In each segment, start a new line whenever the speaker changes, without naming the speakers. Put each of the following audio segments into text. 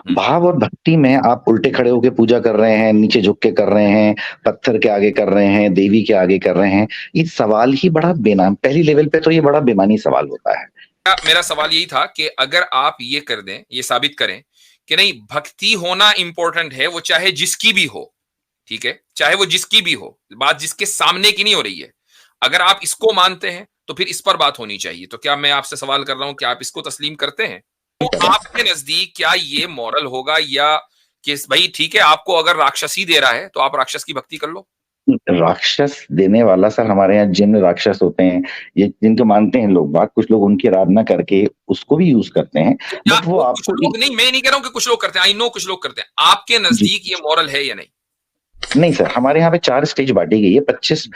भाव और भक्ति में आप उल्टे खड़े होके पूजा कर रहे हैं, नीचे झुक के कर रहे हैं, पत्थर के आगे कर रहे हैं, देवी के आगे कर रहे हैं। ये सवाल ही बड़ा पहली लेवल पे तो ये बड़ा बेमानी सवाल होता है।
मेरा सवाल यही था कि अगर आप ये कर दें, ये साबित करें कि नहीं, भक्ति होना इंपॉर्टेंट है, वो चाहे जिसकी भी हो, ठीक है, चाहे वो जिसकी भी हो, बात जिसके सामने की नहीं हो रही है। अगर आप इसको मानते हैं तो फिर इस पर बात होनी चाहिए। तो क्या मैं आपसे सवाल कर रहा हूं कि आप इसको तस्लीम करते हैं? तो आपके नजदीक क्या ये मॉरल होगा, या कि भाई ठीक है, आपको अगर राक्षसी दे रहा है तो आप राक्षस की भक्ति कर लो?
राक्षस देने वाला सर, हमारे यहाँ जिन राक्षस होते हैं, ये जिनको मानते हैं लोग बात, कुछ लोग उनकी आराधना करके उसको भी यूज करते हैं, बट वो
कुछ
आपको
लोग नहीं, मैं नहीं कह रहा हूं कि कुछ लोग करते हैं, आई नो कुछ लोग करते हैं। आपके नजदीक ये मॉरल है या नहीं?
नहीं सर, हमारे यहाँ पे 4 स्टेज बांटी गई है। 25,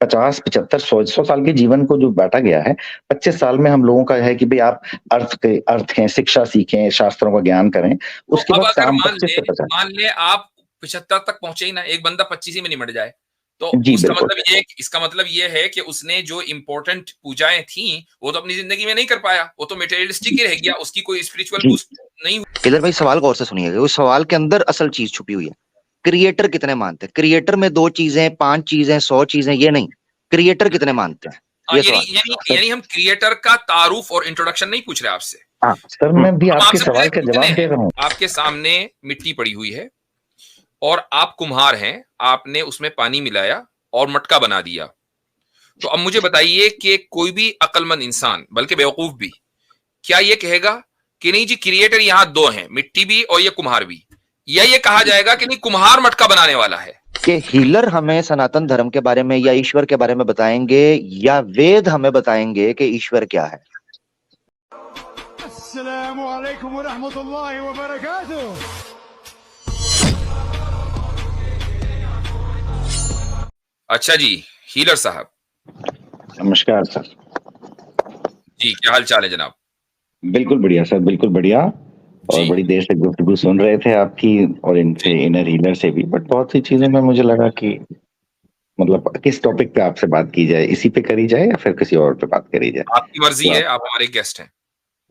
50, 75, 100 साल के जीवन को जो बांटा गया है, 25 साल में हम लोगों का है कि भाई आप अर्थ हैं, शिक्षा सीखें, शास्त्रों का ज्ञान करें।
तो
उसके
अब
बाद
अगर
काम 25 से 50।
मान ले आप 75 तक पहुंचे ही ना, एक बंदा 25 ही में निमट जाए, तो
जी
उसका
बिल्कुल।
मतलब ये, इसका मतलब ये है कि उसने जो इंपॉर्टेंट पूजाएं थी वो तो अपनी जिंदगी में नहीं कर पाया, वो तो मटेरियलिस्टिक ही रह गया, उसकी कोई स्पिरिचुअल
जी
बूस्ट नहीं हुई।
इधर भाई सवाल गौर से सुनिएगा, उस सवाल के अंदर असल चीज छुपी हुई है। क्रिएटर कितने मानते हैं? क्रिएटर में 2 चीजें, 5 चीजें, 100 चीजें, ये नहीं। क्रिएटर कितने मानते हैं, ये
यानी
सवाल।
यानी हम क्रिएटर का तारुफ और इंट्रोडक्शन नहीं पूछ रहे आपसे।
हाँ सर, मैं भी
हम
आपके
आपसे पूछ
सवाल
रहे
का
कितने
जवाब दे
हैं।
रहा हूँ।
आपके सामने मिट्टी पड़ी हुई है और आप कुम्हार हैं, आपने उसमें पानी मिलाया और मटका बना दिया। तो अब मुझे बताइए कि कोई भी अक्लमंद इंसान, बल्कि बेवकूफ भी, क्या ये कहेगा कि नहीं जी क्रिएटर यहाँ 2 हैं, मिट्टी भी और ये कुम्हार भी, या ये कहा जाएगा कि नहीं कुम्हार मटका बनाने वाला है?
कि हीलर हमें सनातन धर्म के बारे में या ईश्वर के बारे में बताएंगे, या वेद हमें बताएंगे कि ईश्वर क्या है?
अस्सलामु अलैकुम व रहमतुल्लाहि व बरकातुहू।
अच्छा जी, हीलर साहब।
नमस्कार सर।
जी, क्या हाल चाल है जनाब?
बिल्कुल बढ़िया सर, बिल्कुल बढ़िया। और
जी
बड़ी देर से गुफ्तगू सुन रहे थे आपकी और इनसे,
जी
इनर हीलर से भी, बट बहुत सी चीजें में मुझे लगा कि मतलब किस टॉपिक पे आपसे बात की जाए, इसी पे करी जाए या फिर किसी और पे बात करी जाए।
आपकी मर्जी
तो
है, आप हमारे गेस्ट हैं।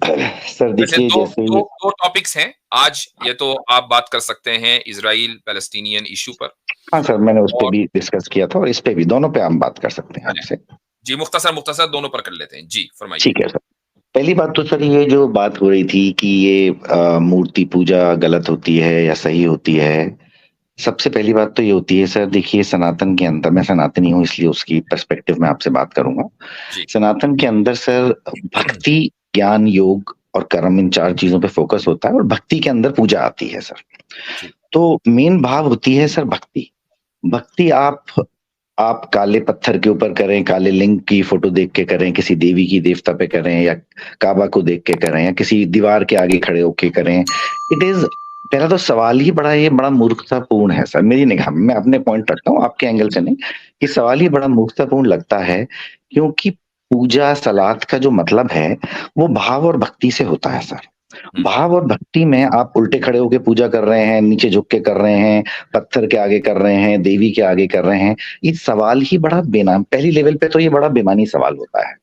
सर
वैसे
देखिए,
दो
जैसे
दो दो टॉपिक्स हैं आज, ये तो आप बात कर सकते हैं इजराइल पैलेस्टीनियन इशू पर,
हाँ सर, मैंने उस पे
और
भी डिस्कस किया था और इस पे भी, दोनों पे हम बात कर सकते हैं आपसे।
जी मुख्तसर मुख्तसर दोनों पर कर लेते हैं। जी फरमाइए।
ठीक है सर। पहली बात तो सर, ये जो बात हो रही थी कि ये मूर्ति पूजा गलत होती है या सही होती है, सबसे पहली बात तो ये होती है सर, देखिए सनातन के अंदर, मैं सनातनी हूँ इसलिए उसकी पर्सपेक्टिव में आपसे बात करूंगा।
जी
सनातन के अंदर सर भक्ति, ज्ञान, योग और कर्म, इन 4 चीजों पे फोकस होता है और भक्ति के अंदर पूजा आती है सर।
जी
तो मेन भाव होती है सर भक्ति। भक्ति आप काले पत्थर के ऊपर करें, काले लिंग की फोटो देख के करें, किसी देवी की देवता पे करें, या काबा को देख के करें, या किसी दीवार के आगे खड़े होके करें, इट इज, पहला तो सवाल ही बड़ा, ये बड़ा मूर्खतापूर्ण है सर मेरी निगाह में। मैं अपने पॉइंट रखता हूँ, आपके एंगल से नहीं। ये सवाल ही बड़ा मूर्खतापूर्ण लगता है, क्योंकि पूजा सलात का जो मतलब है वो भाव और भक्ति से होता है सर। भाव और भक्ति में आप उल्टे खड़े होके पूजा कर रहे हैं, नीचे झुक के कर रहे हैं, पत्थर के आगे कर रहे हैं, देवी के आगे कर रहे हैं। ये सवाल ही बड़ा पहली लेवल पे तो ये बड़ा बेमानी सवाल होता है,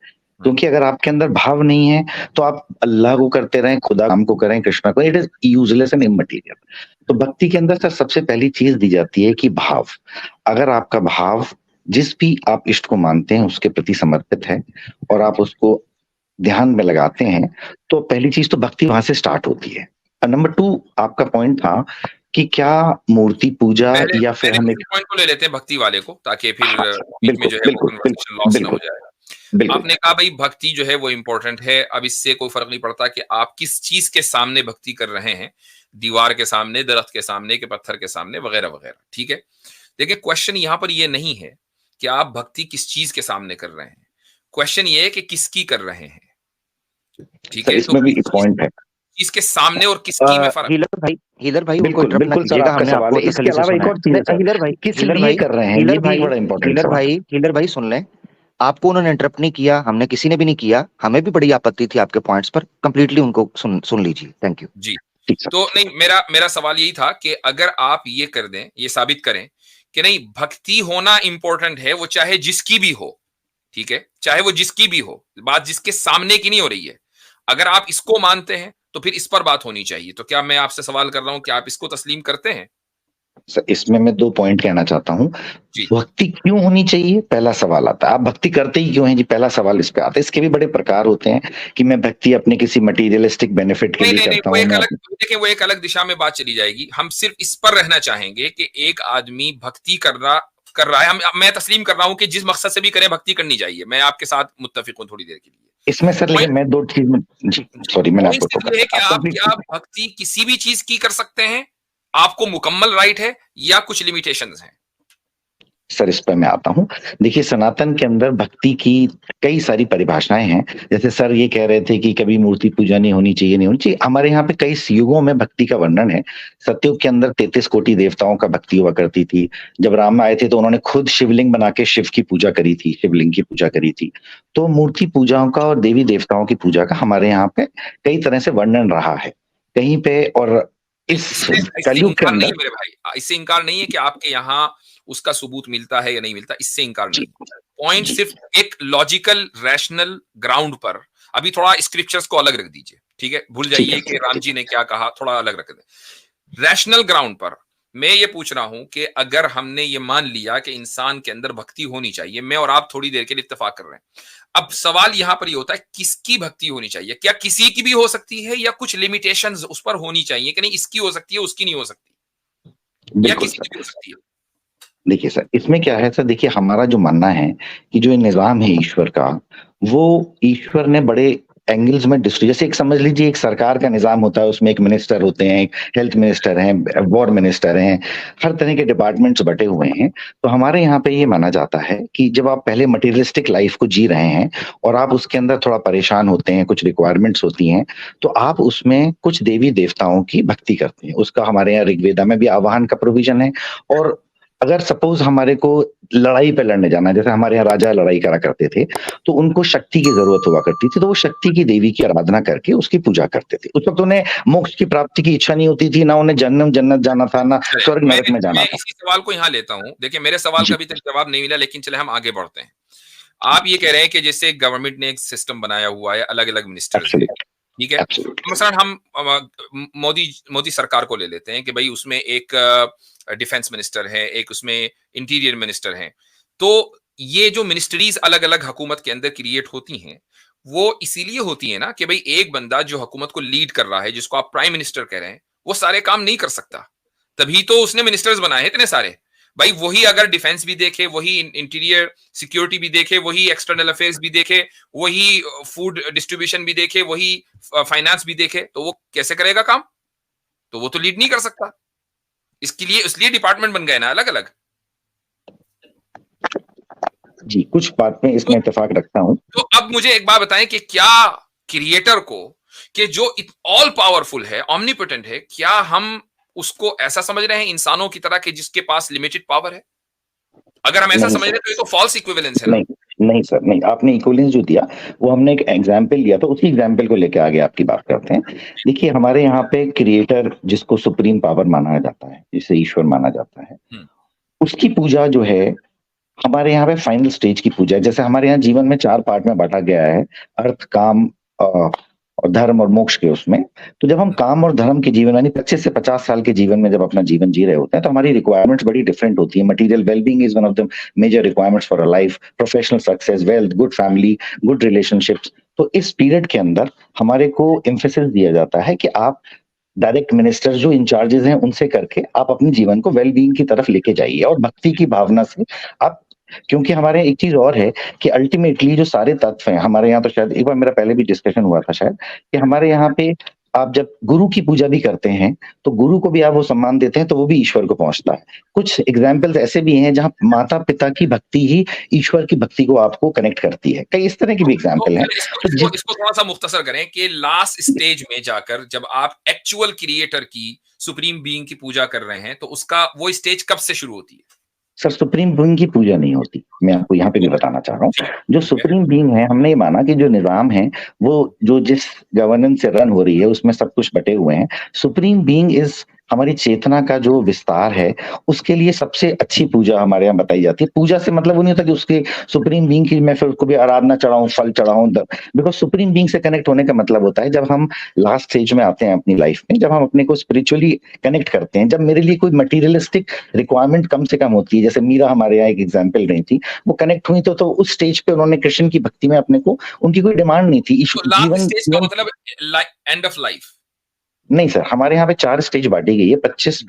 क्योंकि अगर आपके अंदर भाव नहीं है तो आप अल्लाह को करते रहें, खुदा राम को करें, कृष्णा को, it is useless and immaterial. तो भक्ति के अंदर सर सबसे पहली चीज दी जाती है कि भाव। अगर आपका भाव जिस भी आप इष्ट को मानते हैं उसके प्रति समर्पित है और आप उसको ध्यान में लगाते हैं, तो पहली चीज तो भक्ति वहां से स्टार्ट होती है। नंबर 2, आपका पॉइंट था कि क्या मूर्ति पूजा
पहले
या फिर
पहले
हम
इसी पॉइंट को ले लेते हैं, भक्ति वाले को, ताकि फिर
हाँ,
बीच में
बिल्कुल
जो है वो
बिल्कुल
कन्वर्सेशन
बिल्कुल
लॉस ना हो
बिल्कुल
जाएगा।
बिल्कुल।
आपने कहा भाई भक्ति जो है वो इम्पोर्टेंट है। अब इससे कोई फर्क नहीं पड़ता कि आप किस चीज के सामने भक्ति कर रहे हैं, दीवार के सामने, दरख्त के सामने, के पत्थर के सामने, वगैरह वगैरह, ठीक है। देखिए क्वेश्चन यहाँ पर ये नहीं है कि आप भक्ति किस चीज के सामने कर रहे हैं, क्वेश्चन ये है कि किसकी कर रहे हैं, ठीक
सर
है। तो
इसमें भी एक पॉइंट है।
चीज के सामने और किसकी में फर्क।
हीलर भाई उनको
बिल्कुल
इंटरप्ट ना
बिल्कुल सर,
कीजिएगा,
आपका
हमने
सवाल
आपको
है। इसके
तसल्ली से
अलावा
सुना
एक
है।
और चीज है सर,
हीलर भाई,
किस
हीलर
लिए
भाई,
कर रहे हैं,
हीलर
ये भी
भाई,
एक बड़ा इंपॉर्टेंट
हीलर
सवाल है।
भाई, हीलर भाई सुन लें। आपको उन्होंने इंटरप्ट नहीं किया, हमने किसी ने भी नहीं किया, हमें भी बड़ी आपत्ति थी आपके पॉइंट्स पर। कंप्लीटली उनको सुन लीजिए। Thank you.
जी
ठीक सर।
तो नहीं, मेरा मेरा सवाल यही था कि अगर आप ये कर दें, ये साबित करें कि नहीं भक्ति होना इंपॉर्टेंट है, वो चाहे जिसकी भी हो, ठीक है, चाहे वो जिसकी भी हो, बात जिसके सामने की नहीं हो रही है। अगर आप इसको मानते हैं तो फिर इस पर बात होनी चाहिए। तो क्या मैं आपसे सवाल कर रहा हूं कि आप इसको तस्लीम करते हैं?
सर, इसमें मैं 2 पॉइंट कहना चाहता हूँ।
जी।
भक्ति क्यों होनी चाहिए? पहला सवाल आता है। आप भक्ति करते ही क्यों हैं जी? पहला सवाल इस पे आता है। इसके भी बड़े प्रकार होते हैं कि मैं भक्ति अपने किसी मटेरियलिस्टिक बेनिफिट के
नहीं,
लिए
नहीं, नहीं,
करता
वो
हूँ।
एक
मैं
अलग, देखिए वो एक अलग दिशा में बात चली जाएगी। हम सिर्फ इस पर रहना चाहेंगे कि एक आदमी भक्ति कर रहा है। मैं तस्लीम कर रहा हूं कि जिस मकसद से भी करें भक्ति करनी चाहिए। मैं आपके साथ मुत्तफिक हूं थोड़ी देर के लिए।
इसमें सर लेकिन मैं 2 चीज़ में जी, सॉरी मैंने
पॉइंट
आपको
सिर्फ
टोका
ये है
सर।
कि
आप
आप
कंप्लीट
क्या
कीजिए।
भक्ति किसी भी चीज की कर सकते हैं, आपको मुकम्मल राइट है, या कुछ लिमिटेशंस हैं?
सर, इस पे मैं आता हूँ। देखिए, सनातन के अंदर भक्ति की कई सारी परिभाषाएँ हैं। जैसे सर ये कह रहे थे कि कभी मूर्ति पूजा नहीं होनी चाहिए, नहीं होनी चाहिए। हमारे यहाँ पे कई युगों में भक्ति का वर्णन है। सतयुग के अंदर 33 कोटि देवताओं का भक्ति हुआ करती थी। जब राम आए थे तो उन्होंने खुद शिवलिंग बना के शिव की पूजा करी थी, शिवलिंग की पूजा करी थी। तो मूर्ति पूजाओं का और देवी देवताओं की पूजा का हमारे यहाँ पे कई तरह से वर्णन रहा है। कहीं पे और इस
इससे
कलयुग के
इनकार नहीं
अंदर
है मेरे भाई, इससे इनकार नहीं है कि आपके यहाँ उसका सबूत मिलता है या नहीं मिलता, इससे इनकार नहीं। पॉइंट
जी।
सिर्फ एक लॉजिकल रैशनल ग्राउंड पर, अभी थोड़ा स्क्रिप्चर्स को अलग रख दीजिए, ठीक है? भूल जाइए कि राम जी ने क्या कहा, थोड़ा अलग रख दे। रैशनल ग्राउंड पर मैं ये पूछ रहा हूं कि अगर हमने ये मान लिया कि इंसान के अंदर भक्ति होनी चाहिए, मैं और आप थोड़ी देर के लिए इत्तेफाक कर रहे हैं। अब सवाल यहां पर ये होता है किसकी भक्ति होनी चाहिए? क्या किसी की भी हो सकती है, या कुछ लिमिटेशंस उस पर होनी चाहिए कि नहीं इसकी हो सकती है, उसकी नहीं हो सकती, या
बिल्कुल
किसी
सर।
की भी हो सकती है?
देखिए सर, इसमें क्या है सर, देखिए हमारा जो मानना है कि जो ये निज़ाम है ईश्वर का, वो ईश्वर ने बड़े एंगल्स में जैसे एक समझ लीजिए एक सरकार का निज़ाम होता है, उसमें एक मिनिस्टर होते हैं, एक हेल्थ मिनिस्टर हैं, वॉर मिनिस्टर हैं, हर तरह के डिपार्टमेंट्स बँटे हुए हैं। तो हमारे यहाँ पे ये माना जाता है कि जब आप पहले मटेरियलिस्टिक लाइफ़ को जी रहे हैं और आप उसके अंदर थोड़ा परेशान होते हैं, कुछ रिक्वायरमेंट्स होती हैं, तो आप उसमें कुछ देवी-देवताओं की भक्ति करते हैं। उसका हमारे यहाँ ऋग्वेदा में भी आवाहन का प्रोविज़न है। और अगर सपोज़ हमारे को लड़ाई पे लड़ने जाना है, जैसे हमारे यहाँ राजा लड़ाई करा करते थे, तो उनको शक्ति की ज़रूरत हुआ करती थी, तो वो शक्ति की देवी की आराधना करके उसकी पूजा करते थे। उस वक़्त उन्हें मोक्ष की प्राप्ति की इच्छा नहीं होती थी, ना उन्हें जन्नत जाना था, ना स्वर्ग नरक में जाना
मैं
था।
इसी सवाल को यहाँ लेता हूँ। देखिए मेरे सवाल
जी,
का अभी तक जवाब नहीं मिला, लेकिन चले हम आगे बढ़ते हैं। आप ये कह रहे हैं कि जैसे गवर्नमेंट ने एक सिस्टम बनाया हुआ है, अलग-अलग मिनिस्टर्स हैं,
एब्सोल्यूट,
ठीक है?
एब्सोल्यूट।
मसलन हम मोदी सरकार को ले लेते हैं कि भाई उसमें एक डिफेंस मिनिस्टर है, एक उसमें इंटीरियर मिनिस्टर है। तो ये जो मिनिस्ट्रीज अलग-अलग हुकूमत के अंदर क्रिएट होती हैं, वो इसीलिए होती है ना कि भाई एक बंदा जो हुकूमत को लीड कर रहा है, जिसको आप प्राइम मिनिस्टर कह रहे हैं, वो सारे काम नहीं कर सकता। तभी तो उसने मिनिस्टर्स बनाए हैं इतने सारे। भाई वही अगर डिफेंस भी देखे, वही इंटीरियर सिक्योरिटी भी देखे, वही एक्सटर्नल अफेयर्स भी देखे, वही फूड डिस्ट्रीब्यूशन भी देखे, वही फाइनेंस भी देखे, तो वो कैसे करेगा काम? तो वो तो लीड नहीं कर सकता। इसलिए डिपार्टमेंट बन गए ना अलग-अलग।
जी, कुछ बात में इसमें इत्तेफाक रखता हूँ।
तो अब मुझे एक बात बताएं कि क्या क्रिएटर को, कि जो ऑल पावरफुल है, ऑमनीपोटेंट है, क्या हम उसको ऐसा समझ रहे हैं इंसानों की तरह कि जिसके पास लिमिटेड पावर है? अगर हम ऐसा
नहीं
समझ रहे
सर,
हैं तो ये तो फॉल्स इक्विवेलेंस है ना?
नहीं, नहीं सर, नहीं। आपने इक्विवेलेंस जो दिया, वो हमने एक एग्ज़ाम्पल लिया था, उसी एग्ज़ाम्पल को लेके आगे आपकी बात करते हैं। देखिए, हमारे यहाँ पे क्रिएटर जिसको सुप्रीम पावर माना जाता है, जिसे ईश्वर माना जाता है, उसकी पूजा जो है, हमारे यहाँ पे फाइनल स्टेज की पूजा है। जैसे हमारे यहाँ जीवन में 4 पार्ट में बाँटा गया है, अर्थ, काम और धर्म और मोक्ष के उसमें। तो जब हम काम और धर्म के जीवन यानी 25 से 50 साल के जीवन में जब अपना जीवन जी रहे होते हैं, तो हमारी रिक्वायरमेंट्स बड़ी डिफरेंट होती है। Material well-being is one of the major requirements for a life, professional success, wealth, good family, good relationships. तो इस पीरियड के अंदर हमारे को एम्फेसिस दिया जाता है कि आप डायरेक्ट मिनिस्टर जो इंचार्जेस हैं उनसे करके आप अपने जीवन को वेल बीइंग की तरफ लेके जाइए और भक्ति की भावना से आप, क्योंकि हमारे एक चीज और है कि अल्टीमेटली जो सारे तत्व हैं हमारे यहाँ, तो शायद एक बार मेरा पहले भी डिस्कशन हुआ था शायद, कि हमारे यहाँ पे आप जब गुरु की पूजा भी करते हैं तो गुरु को भी आप वो सम्मान देते हैं तो वो भी ईश्वर को पहुंचता है। कुछ एग्जाम्पल्स ऐसे भी हैं जहाँ माता पिता की भक्ति ही ईश्वर की भक्ति को आपको कनेक्ट करती है। कई इस तरह की भी एग्जाम्पल हैं।
इसको थोड़ा सा मुख्तसर करें कि लास्ट स्टेज में जाकर जब आप एक्चुअल क्रिएटर की, सुप्रीम बीइंग की पूजा कर रहे हैं, तो उसका वो स्टेज कब से शुरू होती है?
सर, सुप्रीम बीइंग की पूजा नहीं होती। मैं आपको यहाँ पे भी बताना चाह रहा हूँ। जो सुप्रीम बीइंग है, हमने ये माना कि जो निज़ाम है, वो जो जिस गवर्नेंस से रन हो रही है, उसमें सब कुछ बटे हुए हैं। सुप्रीम बीइंग इज़ हमारी चेतना का जो विस्तार है, उसके लिए सबसे अच्छी पूजा हमारे यहाँ बताई जाती है। पूजा से मतलब वो नहीं होता कि उसके सुप्रीम बीइंग की मैं फिर उसको भी आराधना चढ़ाऊँ, फल चढ़ाऊँ, द बिकॉज़ सुप्रीम बीइंग से कनेक्ट होने का मतलब होता है जब हम लास्ट स्टेज में आते हैं अपनी लाइफ में, जब हम अपने को स्पिरिचुअली कनेक्ट करते हैं, जब मेरे लिए कोई मटेरियलिस्टिक रिक्वायरमेंट कम से कम होती है। जैसे मीरा हमारे यहाँ एक एग्जाम्पल रही थी, वो कनेक्ट हुई तो उस स्टेज पे उन्होंने कृष्ण की भक्ति में अपने को, उनकी कोई डिमांड नहीं थी।
तो लास्ट
जीवन
स्टेज का मतलब एंड ऑफ लाइफ?
नहीं सर, हमारे यहाँ पे 4 स्टेज बाँटी गई है। 25,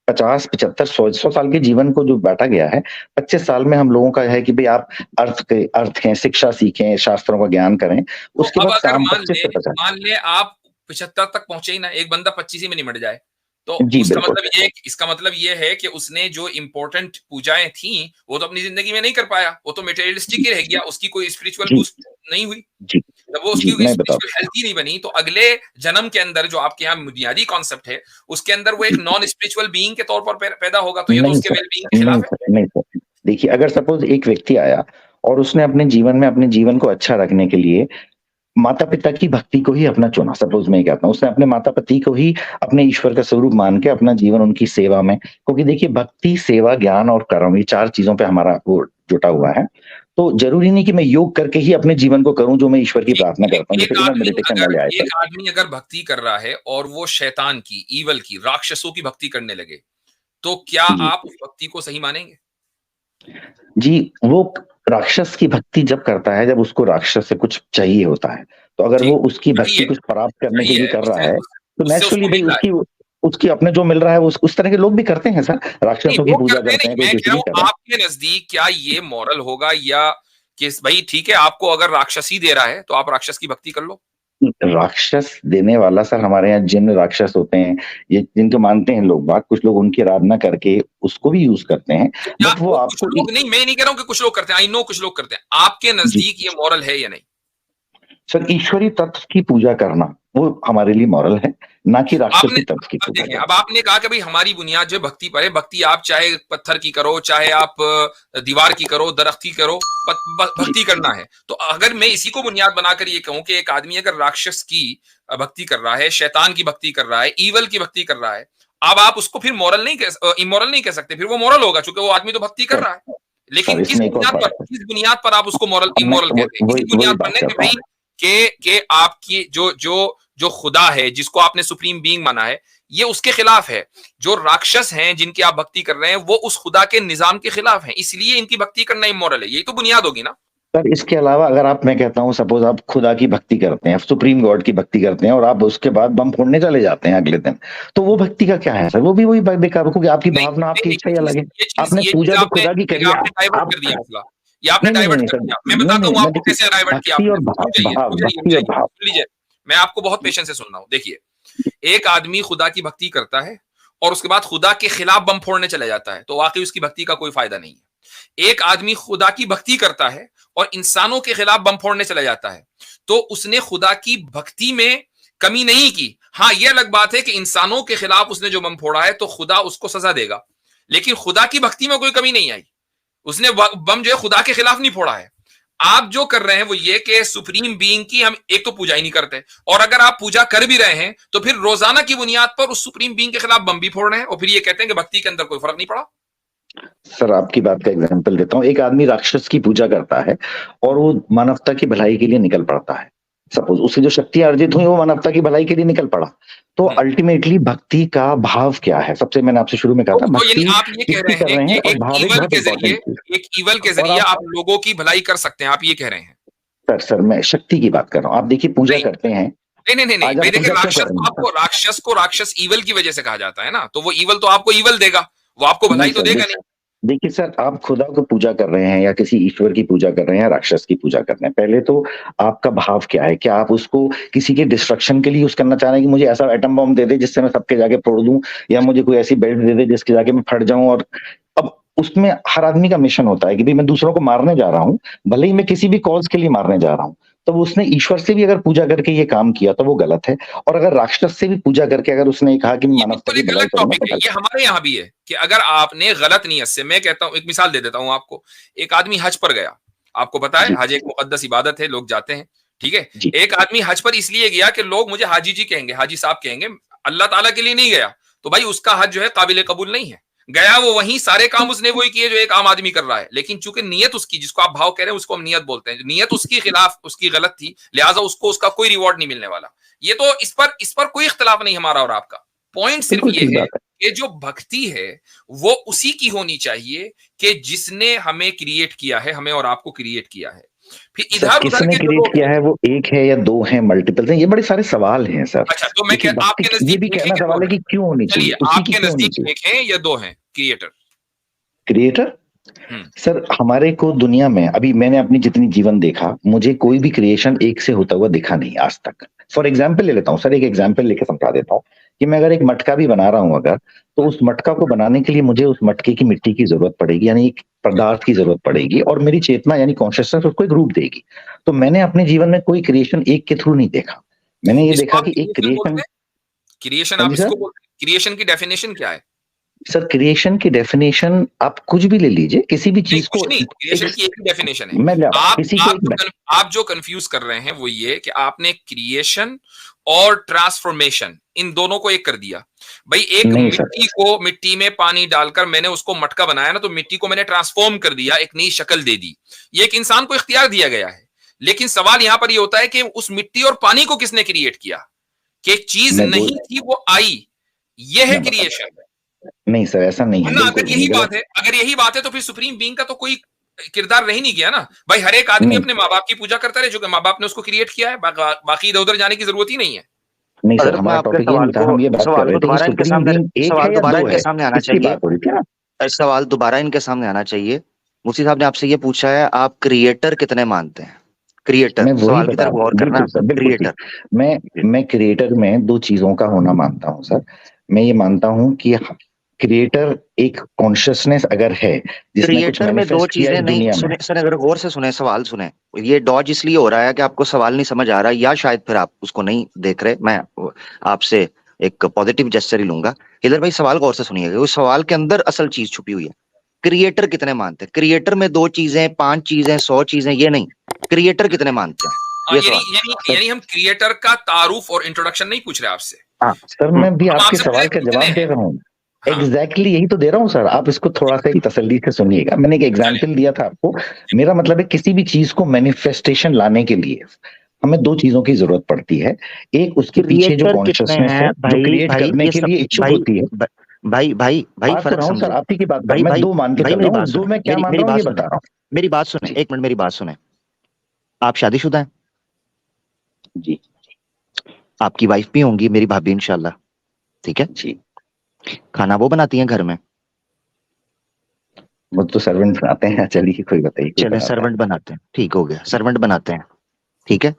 50, 75, 100 साल के जीवन को जो बाँटा गया है, 25 साल में हम लोगों का है कि भई आप अर्थ हैं, शिक्षा सीखें, शास्त्रों का ज्ञान करें।
तो
उसके
अब
बाद
अगर
काम 25 से 50।
मान ले आप 75 तक पहुंचे ही ना, एक बंदा 25 ही में निमट जाए, तो
जी, बिल्कुल।
इसका मतलब ये है कि उसने जो इंपॉर्टेंट पूजाएं थी वो तो अपनी जिंदगी में नहीं कर पाया, वो तो मटेरियलिस्टिक ही रह गया, उसकी कोई स्पिरिचुअल
जी,
बूस्ट नहीं हुई।
जी,
जब वो उसकी
जी, मैं बताता
स्पिरिचुअल हेल्थ ही नहीं बनी, तो अगले जन्म के अंदर जो आपके यहाँ बुनियादी कॉन्सेप्ट है, उसके अंदर वो एक नॉन स्पिरिचुअल बीइंग के तौर पर पैदा होगा, तो ये तो
नहीं
उसके
सर,
वेलबीइंग के
नहीं
खिलाफ है।
सर, नहीं सर। देखिए, अगर सपोज़ एक व्यक्ति आया और उसने अपने जीवन में अपने जीवन को अच्छा रखने के लिए माता-पिता की भक्ति को ही अपना चुना। सपोज़ मैं कहता हूँ, उसने अपने माता-पिता को ही अपने ईश्वर का स्वरूप मान के अपना जीवन उनकी सेवा में, क्योंकि देखिए भक्ति, सेवा, ज्ञान और कर्म, ये 4 चीज़ों पे हमारा वो जुटा हुआ है। तो ज़रूरी नहीं कि मैं योग करके ही अपने जीवन को करूँ जो मैं ईश्वर की प्रार्थना करता हूँ, जैसे इनर मेडिटेशन वाले आए थे।
एक आदमी अगर भक्ति कर रहा है और वो शैतान की, ईवल की, राक्षसों की भक्ति करने लगे, तो क्या
जी।
आप उस भक्ति को सही मानेंगे?
जी, वो राक्षस की भक्ति जब करता है, जब उसको राक्षस से कुछ चाहिए होता है। तो अगर
ठीक,
वो उसकी
सही
भक्ति
है,
कुछ प्राप्त करने के
सही
लिए
है,
कर रहा
उससे
है, तो
उससे
नेचुरली
उसको
भई
मिल रहा है।
उसकी अपने जो मिल रहा है, उस तरह के लोग भी करते हैं सर।
नहीं,
राक्षसों की
लोग
पूजा
करते हैं
करते
नहीं,
हैं, कोई
मैं
कुछ
कह रहा
भी
हूँ
कर रहा है।
आपके नज़दीक क्या ये मॉरल होगा, या कि भाई ठीक है, आपको अगर राक्षस ही दे रहा है, तो आप राक्षस की भक्ति कर लो?
राक्षस देने वाला सर हमारे यहाँ जिन राक्षस होते हैं, ये जिनको मानते हैं लोग बाग, कुछ लोग उनकी आराधना करके उसको भी यूज़ करते हैं।
तो क्या
बट वो
वो कुछ
आपको
लोग नहीं, मैं नहीं कह रहा हूँ कि कुछ लोग करते हैं, आई नो कुछ लोग करते हैं। आपके
जी।
नज़दीक ये मॉरल है या नहीं?
सर ईश्वरी तत्व की पूजा करना, वो हमारे लिए मॉरल है, ना कि
आपने
राक्षसी तत्व की
अब
पूजा
देखें, अब
करना।
आपने कहा कि भाई हमारी बुनियाद जो भक्ति पर है, भक्ति आप चाहे पत्थर की करो, चाहे आप दीवार की करो, दरख्त की करो,
जी,
भक्ति करना है। तो अगर मैं इसी को बुनियाद बनाकर ये कहूं कि एक आदमी अगर राक्षस की भक्ति कर रहा है, शैतान की भक्ति कर रहा है, ईवल की भक्ति कर रहा है, अब आप उसको फिर मॉरल नहीं इमोरल नहीं कह सकते, फिर वो मॉरल होगा, क्योंकि वो आदमी तो भक्ति कर
सर
रहा है। लेकिन
सर इसमें एक और बात है।
किस बुनियाद पर आप उसको मॉरल
अब मैं
इमोरल कहते हैं? इसी
वही वही
बुनियाद पर
बात
नहीं कि
करता
भाई
हूँ।
के आपकी जो जो जो खुदा है, जिसको आपने सुप्रीम बीइंग माना है, ये उसके खिलाफ है। जो राक्षस हैं जिनकी आप भक्ति कर रहे हैं, वो उस खुदा के निजाम के खिलाफ हैं, इसलिए इनकी भक्ति करना इमोरल है। यही तो बुनियाद होगी ना?
सर इसके अलावा अगर आप मैं कहता हूँ सपोज आप खुदा की भक्ति करते हैं, सुप्रीम गॉड की भक्ति करते हैं और आप उसके बाद बम फोड़ने चले जाते हैं अगले दिन, तो वो भक्ति का क्या है सर? वो भी वही बेकार हो, क्योंकि आपकी
नहीं,
भावना, आपकी
नहीं,
इच्छा ही अलग है। आपने
ये चीज
पूजा तो
आपने
खुदा की करी है।
डाइवर्ट
आप
कर दिया मसला। ये आपने
नहीं, नहीं, नहीं,
डाइवर्ट
नहीं
कर
सर,
दिया। मैं
नहीं,
बताता
नहीं,
हूँ
मैं
आपको
देखिए
कैसे डाइवर्ट किया
भक्ति
आपने।
और भाव
सुन जाइए,
भाव
सुन जाइए,
भक्ति और भाव।
सुन लीजिए। मैं आपको बहुत पेशेंस से सुन रहा हूँ। देखिए, एक आदमी खुदा की भक्ति करता है और उसके बाद खुदा के खिलाफ बम फोड़ने चला जाता है, तो वाकई उसकी भक्ति का कोई फायदा नहीं है। एक आदमी खुदा की भक्ति करता है और इंसानों के खिलाफ बम फोड़ने चला जाता है, तो उसने खुदा की भक्ति में कमी नहीं की। हाँ, यह अलग बात है कि इंसानों के खिलाफ उसने जो बम फोड़ा है, तो खुदा उसको सजा देगा, लेकिन खुदा की भक्ति में कोई कमी नहीं आई। उसने बम जो है खुदा के खिलाफ नहीं फोड़ा है। आप जो कर रहे हैं वो ये कि सुप्रीम बीइंग की हम एक तो पूजा ही नहीं करते, और अगर आप पूजा कर भी रहे हैं तो फिर रोजाना की बुनियाद पर उस सुप्रीम बीइंग के खिलाफ बम भी फोड़ रहे हैं, और फिर ये कहते हैं कि भक्ति के अंदर कोई फर्क नहीं पड़ा।
सर आपकी बात का एग्जाम्पल देता हूँ। एक आदमी राक्षस की पूजा करता है और वो मानवता की भलाई के लिए निकल पड़ता है। सपोज उससे जो शक्ति अर्जित हुई वो मानवता की भलाई के लिए निकल पड़ा। तो अल्टीमेटली भक्ति का भाव क्या है? सबसे मैंने आपसे शुरू में कहा था
तो यानी
भक्ति
आप ये कह
किसकी कर
रहे
रहे
हैं
हैं,
कि
और भाव एक बहुत इंपॉर्टेंट चीज
एक ईवल के
और
जरिए
आप
आप लोगों की भलाई कर सकते हैं, आप ये कह रहे हैं?
सर मैं शक्ति की बात कर रहा हूँ। आप देखिए पूजा
नहीं,
करते हैं,
नहीं, नहीं, नहीं,
आज
भाई
आप
देखिए,
पूजा क्यों कर रहे हैं?
राक्षस को राक्षस ईवल की वजह से कहा जाता है ना, तो वो ईवल तो आपको ईवल देगा, वो आपको भलाई
नहीं
तो
सर,
देगा नहीं।
देखिए सर, आप खुदा को पूजा कर रहे हैं या किसी ईश्वर की पूजा कर रहे हैं या राक्षस की पूजा कर रहे हैं, पहले तो आपका भाव क्या है? क्या आप उसको किसी के डिस्ट्रक्शन के लिए यूज़ करना चाह रहे हैं कि मुझे ऐसा एटम बम दे दे जिससे मैं सबके जाके फोड़ दूँ, या मुझे कोई ऐसी बेल्ट दे दे जिसके जाके मैं फट जाऊँ? और अब उसमें हर आदमी का मिशन होता है कि भई मैं दूसरों को मारने जा रहा हूँ, भले ही मैं किसी भी कॉज़ के लिए मारने जा रहा हूँ। तो उसने ईश्वर से भी अगर पूजा करके ये काम किया तो वो गलत है, और अगर राक्षस से भी पूजा करके अगर उसने कहा कि
ये
मानवता
बिल्कुल
की
एक
भलाई
अलग
करूँगा
टॉपिक
तो
है। ये
गलत
हमारे यहाँ भी है कि अगर आपने गलत नीयत से, मैं कहता हूँ, एक मिसाल दे देता हूँ आपको। एक आदमी हज पर गया, आपको पता
है।
है
जी,
हज एक मुकद्दस इबादत है, लोग जाते हैं, ठीक है?
जी,
एक आदमी हज पर इसलिए गया कि लोग मुझे हाजी जी कहेंगे, हाजी साहब कहेंगे, अल्लाह ताला के लिए नहीं गया। तो भाई उसका हज जो है काबिल कबूल नहीं है। गया वो वहीं, सारे काम उसने वही किए जो एक आम आदमी कर रहा है, लेकिन चूंकि नियत उसकी, जिसको आप भाव कह रहे हैं उसको हम नियत बोलते हैं, नियत उसकी खिलाफ, उसकी गलत थी, लिहाजा उसको उसका कोई रिवॉर्ड नहीं मिलने वाला। ये तो इस पर कोई इख्तलाफ नहीं हमारा और आपका। पॉइंट सिर्फ ये है कि जो भक्ति है वो उसी की होनी चाहिए कि जिसने हमें क्रिएट किया है, हमें और आपको क्रिएट किया है। फिर इधर
किसने क्रिएट किया है, वो एक है या दो है, मल्टीपल है, ये बड़े सारे सवाल हैं सर।
अच्छा, तो मैं आपके नजदीक
ये भी कहना सवाल है कि क्यों होनी चाहिए,
आपके नजदीक एक है या दो हैं क्रिएटर?
सर हमारे को दुनिया में अभी मैंने अपनी जितनी जीवन देखा, मुझे कोई भी क्रिएशन एक से होता हुआ दिखा नहीं आज तक। फॉर एग्जाम्पल ले लेता हूँ सर, एक एग्जाम्पल लेके समझा देता हूँ कि मैं अगर एक मटका भी बना रहा हूँ अगर, तो उस मटका को बनाने के लिए मुझे उस मटके की मिट्टी की जरूरत पड़ेगी, यानी एक पदार्थ की जरूरत पड़ेगी, और मेरी चेतना यानी कॉन्शियसनेस उसको एक रूप देगी। तो मैंने अपने जीवन में कोई क्रिएशन एक के थ्रू नहीं देखा। मैंने ये देखा कि एक
क्रिएशन आप इसको बोलते हैं? क्रिएशन की डेफिनेशन क्या है
सर? क्रिएशन की डेफिनेशन आप कुछ भी ले लीजिए, किसी भी चीज को।
क्रिएशन की एक ही डेफिनेशन है। आप जो कंफ्यूज कर रहे हैं वो ये कि आपने क्रिएशन और ट्रांसफॉर्मेशन इन दोनों को एक कर दिया। भाई एक मिट्टी को मिट्टी में पानी डालकर मैंने उसको मटका बनाया ना, तो मिट्टी को मैंने ट्रांसफॉर्म कर दिया, एक नई शक्ल दे दी। ये एक इंसान को इख्तियार दिया गया है, लेकिन सवाल यहां पर ये होता है कि उस मिट्टी और पानी को किसने क्रिएट किया? कि एक चीज नहीं थी वो आई, ये है क्रिएशन।
नहीं सर, ऐसा नहीं है।
अगर यही बात है तो फिर सुप्रीम बीइंग का तो कोई किरदार रह नहीं गया ना। भाई हर एक आदमी अपने माँ बाप की पूजा करता रहे, जो कि माँ बाप ने उसको क्रिएट किया है, बाकी इधर उधर जाने की जरूरत ही नहीं है।
नहीं सर, हमारा टॉपिक ये था, हम ये बात कर रहे थे कि सुप्रीम बीइंग एक है या दो है,
सामने आना चाहिए। सवाल दोबारा इनके सामने आना चाहिए। मुफ्ती साहब ने आपसे ये पूछा है, आप क्रिएटर कितने मानते हैं? क्रिएटर, सवाल की तरफ गौर करना। क्रिएटर,
मैं क्रिएटर में दो चीजों का होना मानता हूँ सर। मैं ये मानता हूँ कि क्रिएटर एक कॉन्शियसनेस अगर है,
क्रिएटर में दो चीजें नहीं सुने सर, अगर गौर से सुने, सवाल सुने। ये डॉज इसलिए हो रहा है कि आपको सवाल नहीं समझ आ रहा, या शायद फिर आप उसको नहीं देख रहे। मैं आपसे एक पॉजिटिव जेस्चर ही लूंगा। इधर भाई सवाल गौर से सुनिएगा, उस सवाल के अंदर असल चीज छुपी हुई है। क्रिएटर कितने मानते हैं? क्रिएटर में दो चीजें, 5 चीजें, 100 चीजें, ये नहीं, क्रिएटर कितने मानते हैं?
यानी हम क्रिएटर का तारुफ और इंट्रोडक्शन नहीं पूछ रहे आपसे।
सर मैं भी आपके सवाल का जवाब दे रहा हूँ। एग्जैक्टली यही तो दे रहा हूँ सर, आप इसको थोड़ा सा एक तसल्ली से सुनिएगा। मैंने एक एग्जाम्पल दिया था आपको। मेरा मतलब है किसी भी चीज को मैनिफेस्टेशन लाने के लिए हमें दो चीजों की जरूरत पड़ती है। एक उसके पीछे जो कॉन्शियसनेस है, जो क्रिएट करने के लिए इच्छुक होती है।
भाई
फर्क समझो सर, आप ही की बात, भाई मैं दो मान के चल रहा हूं, दो मैं क्या मान रहा हूं ये बता रहा हूं।
मेरी बात सुने, एक मिनट मेरी बात सुने। आप शादीशुदा हैं?
जी।
आपकी वाइफ भी होंगी, मेरी भाभी इंशाल्लाह, ठीक है
जी।
खाना वो बनाती हैं घर में?
वो तो सर्वेंट बनाते हैं। चलिए कोई बताइए।
चले सर्वेंट बनाते हैं, ठीक हो गया, सर्वेंट बनाते हैं, ठीक है।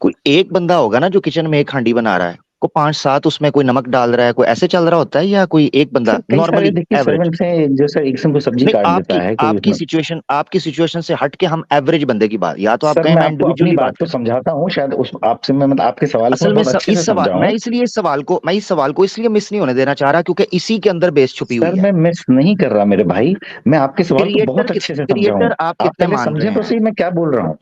कोई एक बंदा होगा ना जो किचन में एक हांडी बना रहा है, को 5-7 उसमें कोई नमक डाल रहा है, कोई ऐसे चल रहा होता है, या कोई एक बंदा नॉर्मली
सर्वेंट से जैसे एक को सब्जी काट देता है?
आपकी सिचुएशन से हट के हम एवरेज बंदे की बात, या तो आप कहें मैं
इंडिविजुअली बात तो समझाता हूं, शायद उस आपसे मैं मतलब आपके सवाल
असल में मैं इसलिए इस सवाल को इसलिए मिस नहीं होने देना चाह रहा, क्योंकि इसी के अंदर बेस छुपी हुई है।
सर मैं मिस नहीं कर रहा मेरे भाई, मैं आपके सवाल को बहुत अच्छे से समझा।
आप कितने मान रहे हैं?
तो सही मैं क्या बोल रहा हूँ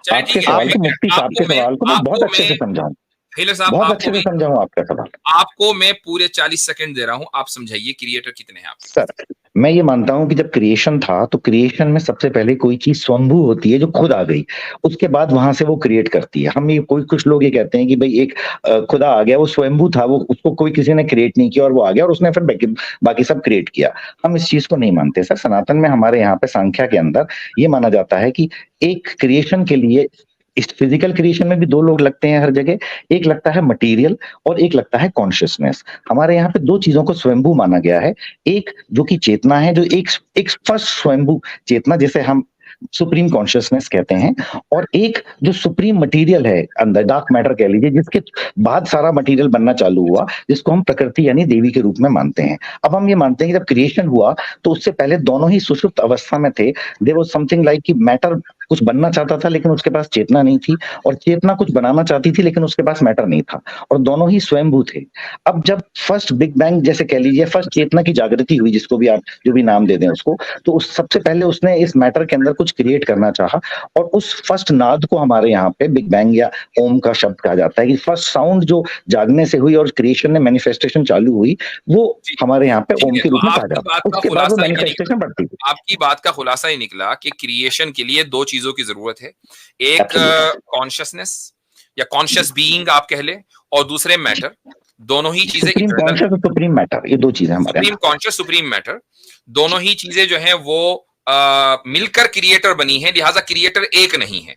आपके सवाल को, मुफ्ती साहब के सवाल को मैं बहुत अच्छे से समझाऊं, बहुत अच्छे से समझाऊं आपका सवाल।
आपको मैं पूरे 40 सेकंड दे रहा हूं, आप समझाइए क्रिएटर कितने हैं आप?
सर मैं ये मानता हूं कि जब क्रिएशन था तो क्रिएशन में सबसे पहले कोई चीज स्वयंभू होती है जो खुद आ गई, उसके बाद वहां से वो क्रिएट करती है। हम ये कुछ लोग ये कहते हैं कि भाई एक खुदा आ गया, वो स्वयंभू था, वो उसको कोई किसी ने क्रिएट नहीं किया और वो आ गया और उसने फिर बाकी सब क्रिएट किया। हम इस चीज को नहीं मानते सर। सनातन में हमारे यहाँ पे सांख्या के अंदर ये माना जाता है कि एक क्रिएशन के लिए, इस फिजिकल क्रिएशन में भी दो लोग लगते हैं हर जगह, एक लगता है मटेरियल और एक लगता है कॉन्शियसनेस। हमारे यहाँ पे दो चीजों को स्वयंभू माना गया है, एक जो कि चेतना है, जो एक फर्स्ट स्वयंभू चेतना जिसे हम सुप्रीम कॉन्शियसनेस कहते हैं, और एक जो सुप्रीम मटेरियल है अंदर, डार्क मैटर कह लीजिए, जिसके बाद सारा मटेरियल बनना चालू हुआ, जिसको हम प्रकृति यानी देवी के रूप में मानते हैं। अब हम ये मानते हैं कि जब क्रिएशन हुआ तो उससे पहले दोनों ही सुषुप्त अवस्था में थे। देयर वाज समथिंग लाइक कि मैटर कुछ बनना चाहता था लेकिन उसके पास चेतना नहीं थी, और चेतना कुछ बनाना चाहती थी लेकिन उसके पास मैटर नहीं था, और दोनों ही स्वयंभू थे। अब जब फर्स्ट बिग बैंग जैसे कह लीजिए, फर्स्ट चेतना की जागृति हुई, जिसको भी आप जो भी नाम दे दें उसको, तो उस सबसे पहले उसने इस मैटर के अंदर कुछ क्रिएट करना चाहा, और उस फर्स्ट नाद को हमारे यहाँ पे बिग बैंग या ओम का शब्द कहा जाता है कि फर्स्ट साउंड जो जागने से हुई और क्रिएशन ने मैनिफेस्टेशन चालू हुई, वो हमारे यहाँ पे ओम के रूप में कहा जाता है। उसके बाद वो मैनिफेस्टेशन बढ़ती है।
आपकी बात का खुलासा ही निकला कि क्रिएशन के लिए दो चीजों की जरूरत है, एक कॉन्शियसनेस या कॉन्शियस बीइंग आप कह ले, और दूसरे मैटर। दोनों ही चीजें
सुप्रीम कॉन्शियस और सुप्रीम मैटर, ये दो चीजें हमारे
सुप्रीम कॉन्शियस सुप्रीम मैटर, दोनों ही चीजें जो है वो मिलकर क्रिएटर बनी है, लिहाजा क्रिएटर एक नहीं है।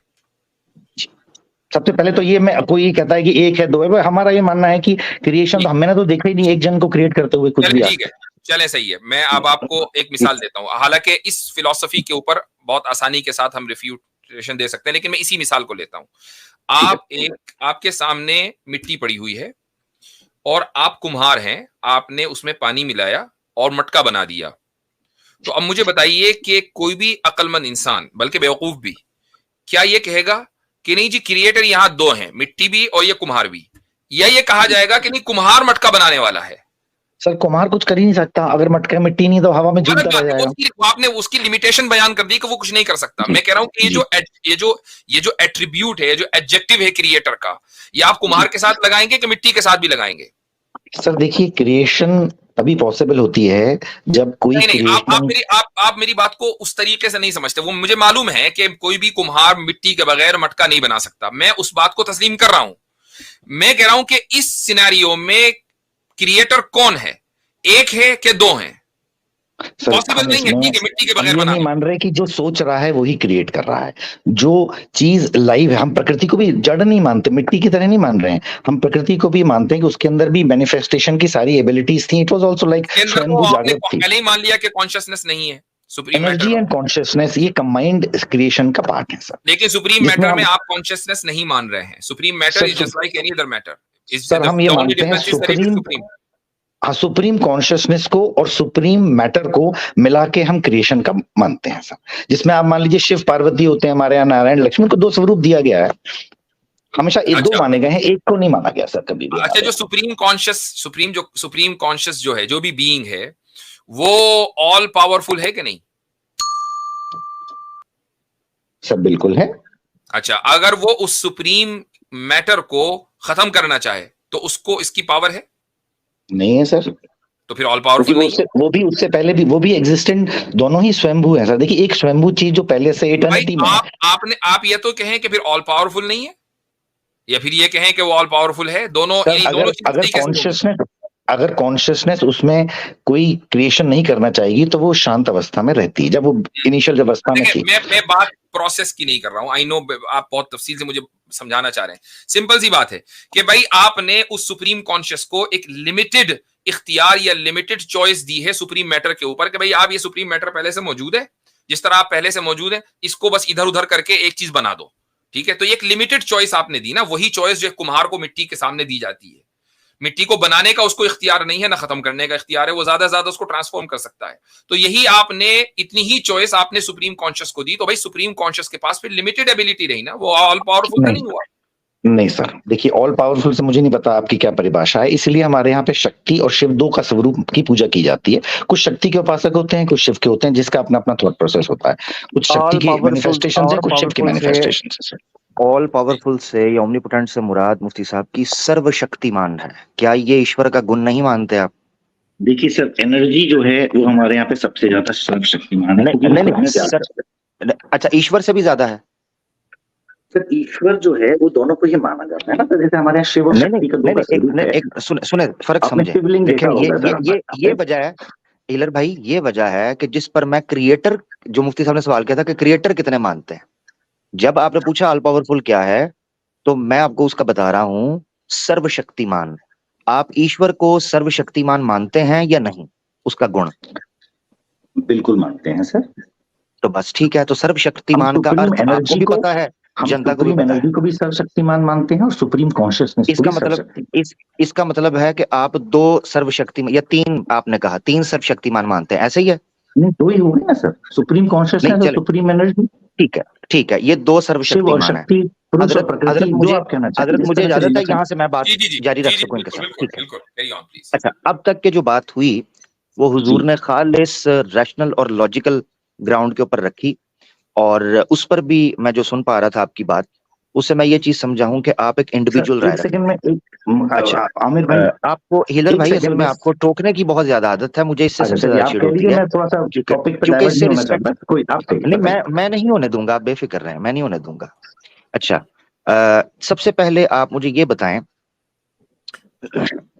सबसे पहले तो ये मैं कोई कहता है कि एक है दो है, हमारा ये मानना है कि क्रिएशन तो हमने तो देखा ही नहीं एक जन को क्रिएट करते हुए कुछ भी।
ठीक है, चले सही है। मैं अब आपको एक मिसाल देता हूं, हालांकि इस फिलॉसफी के ऊपर बहुत आसानी के साथ हम रिफ्यूटेशन दे सकते हैं, लेकिन मैं इसी मिसाल को लेता हूं। आपके सामने मिट्टी पड़ी हुई है और आप कुम्हार हैं, आपने उसमें पानी मिलाया और मटका बना दिया। तो अब मुझे बताइए कि कोई भी अक्लमंद इंसान, बल्कि बेवकूफ भी, क्या ये कहेगा कि नहीं जी क्रिएटर यहां दो हैं, मिट्टी भी और ये कुम्हार भी, या ये कहा जाएगा कि नहीं कुम्हार मटका बनाने वाला है?
सर कुम्हार कुछ कर ही नहीं सकता, अगर मटका मिट्टी नहीं तो हवा में झूलता रह जाएगा।
आपने उसकी लिमिटेशन बयान कर दी कि वो कुछ नहीं कर सकता। मैं कह रहा हूं कि ये जो एट्रीब्यूट है, जो एडजेक्टिव है क्रिएटर का, ये आप कुम्हार के साथ लगाएंगे कि मिट्टी के साथ भी लगाएंगे?
सर देखिए, क्रिएशन तभी पॉसिबल होती है जब कोई
आप मेरी बात को उस तरीके से नहीं समझते। वो मुझे मालूम है कि कोई भी कुम्हार मिट्टी के बगैर मटका नहीं बना सकता, मैं उस बात को तस्लीम कर रहा हूं। मैं कह रहा हूं कि इस सिनेरियो में क्रिएटर कौन है, एक है कि दो हैं? पॉसिबल नहीं है मिट्टी के बगैर
नहीं मान रहे कि जो सोच रहा है वही क्रिएट कर रहा है। जो चीज लाइव है, हम प्रकृति को भी जड़ नहीं मानते, मिट्टी की तरह नहीं मान रहे हैं, हम प्रकृति को भी मानते हैं कि उसके अंदर भी मैनिफेस्टेशन की सारी एबिलिटीज थी। इट वाज आल्सो लाइक
पहले ही मान लिया कि कॉन्शियसनेस नहीं है, सुप्रीम
एनर्जी एंड कॉन्शियसनेस ये कंबाइंड क्रिएशन का पार्ट है सर।
लेकिन सुप्रीम मैटर में आप कॉन्शियसनेस नहीं मान रहे हैं। Supreme matter is just like any other matter.
Sir हम ये मानते हैं सुप्रीम कॉन्शियसनेस को और सुप्रीम मैटर को मिला के हम क्रिएशन का मानते हैं सर, जिसमें आप मान लीजिए शिव पार्वती होते हैं हमारे यहाँ, नारायण लक्ष्मण को दो स्वरूप दिया गया है, हमेशा एक दो माने गए हैं, एक को नहीं माना गया सर कभी भी।
अच्छा, जो सुप्रीम कॉन्शियस जो है, जो भी बीइंग है, वो ऑल पावरफुल है कि नहीं?
सब बिल्कुल है। अच्छा,
अगर वो उस सुप्रीम मैटर को खत्म करना चाहे तो उसको इसकी पावर है? नहीं है सर। तो फिर ऑल पावरफुल नहीं है? वो भी उससे पहले भी वो भी एग्जिस्टेंट, दोनों ही स्वयंभू है सर। देखिए एक स्वयंभू चीज जो पहले से इटर्निटी में आप ये तो कहें कि फिर ऑल पावरफुल नहीं है, या फिर ये कहें कि वो ऑल पावरफुल है? दोनों अगर कॉन्शियसनेस उसमें कोई क्रिएशन नहीं करना चाहेगी तो वो शांत अवस्था में रहती है, जब वो इनिशियल अवस्था में थी। मैं बात प्रोसेस की नहीं कर रहा हूं, आई नो आप बहुत तफसील से मुझे समझाना चाह रहे हैं। सिंपल सी बात है कि भाई आपने उस सुप्रीम कॉन्शियस को एक लिमिटेड इख्तियार या लिमिटेड चॉइस दी है सुप्रीम मैटर के ऊपर कि भाई आप ये सुप्रीम मैटर पहले से मौजूद है, जिस तरह आप पहले से मौजूद है, इसको बस इधर उधर करके एक चीज बना दो, ठीक है? तो एक लिमिटेड चॉइस आपने दी ना, वही चॉइस जो कुम्हार को मिट्टी के सामने दी जाती है। मिट्टी को बनाने का उसको इख्तियार नहीं है, ना खत्म करने का इख्तियार है, वो ज्यादा से ज्यादा उसको ट्रांसफॉर्म कर सकता है। तो यही आपने इतनी ही चॉइस आपने सुप्रीम कॉन्शियस को दी, तो भाई सुप्रीम कॉन्शियस के पास फिर लिमिटेड एबिलिटी रही ना, वो ऑल पावरफुल नहीं हुआ। नहीं सर, देखिए ऑल पावरफुल से मुझे नहीं पता आपकी क्या परिभाषा है, इसलिए हमारे यहाँ पे शक्ति और शिव दो का स्वरूप की पूजा की जाती है। कुछ शक्ति के उपासक होते हैं, कुछ शिव के होते हैं, जिसका अपना अपना थॉट प्रोसेस होता है। कुछ शक्ति की मैनिफेस्टेशन है, कुछ शिव की मैनिफेस्टेशन है।
ऑल पावरफुल से या ओमनीपोटेंट से मुराद मुफ्ती साहब की सर्वशक्तिमान है, क्या ये ईश्वर का गुण नहीं मानते आप?
देखिए सर, एनर्जी जो है वो हमारे यहाँ पे सबसे ज्यादा सर्वशक्तिमान है। नहीं सर,
अच्छा ईश्वर से भी ज्यादा है
सर? ईश्वर जो है वो दोनों को ही माना जाता है ना, तो जैसे हमारे यहाँ शिव और शक्ति का दो
एक सुने फर्क समझे। ये वजह है हीलर भाई, ये वजह है कि जिस पर मैं क्रिएटर, जो मुफ्ती साहब ने सवाल किया था कि क्रिएटर कितने मानते हैं, जब आपने पूछा ऑल पावरफुल क्या है, तो मैं आपको उसका बता रहा हूं सर्वशक्तिमान। आप ईश्वर को सर्वशक्तिमान मानते हैं या नहीं? उसका गुण बिल्कुल मानते हैं सर। तो बस ठीक है, तो सर्वशक्तिमान का अर्थ आपको भी पता है, जनता को भी पता है। एनर्जी को भी सर्वशक्तिमान मानते हैं और सुप्रीम कॉन्शियसनेस। इसका मतलब है कि आप दो सर्वशक्तिमान या तीन, आपने कहा तीन सर्वशक्तिमान मानते हैं, ऐसे ही है? नहीं, दो ही हो गए ना सर, सुप्रीम कॉन्शियसनेस और सुप्रीम एनर्जी। ठीक है, ठीक है, ये दो सर्वशक्तिमान है। हजरत मुझे इजाजत है, यहाँ से मैं बात जारी रख सकूं इनके साथ, ठीक है। अच्छा, अब तक के जो बात हुई वो हुजूर ने खालिस रैशनल और लॉजिकल ग्राउंड के ऊपर रखी, और उस पर भी मैं जो सुन पा रहा था आपकी बात, उससे मैं ये चीज समझा हूं कि आप एक इंडिविजुअल राय रखते हैं। अच्छा आमिर भाई, आपको हिलर भाई असल में आपको टोकने की बहुत ज्यादा आदत है, मुझे इससे सबसे ज्यादा चिढ़ होती है, क्योंकि इससे रिस्पेक्ट नहीं, मैं नहीं होने दूंगा, आप बेफिक्र रहें, मैं नहीं होने दूंगा। अच्छा, सबसे पहले आप मुझे ये बताएं,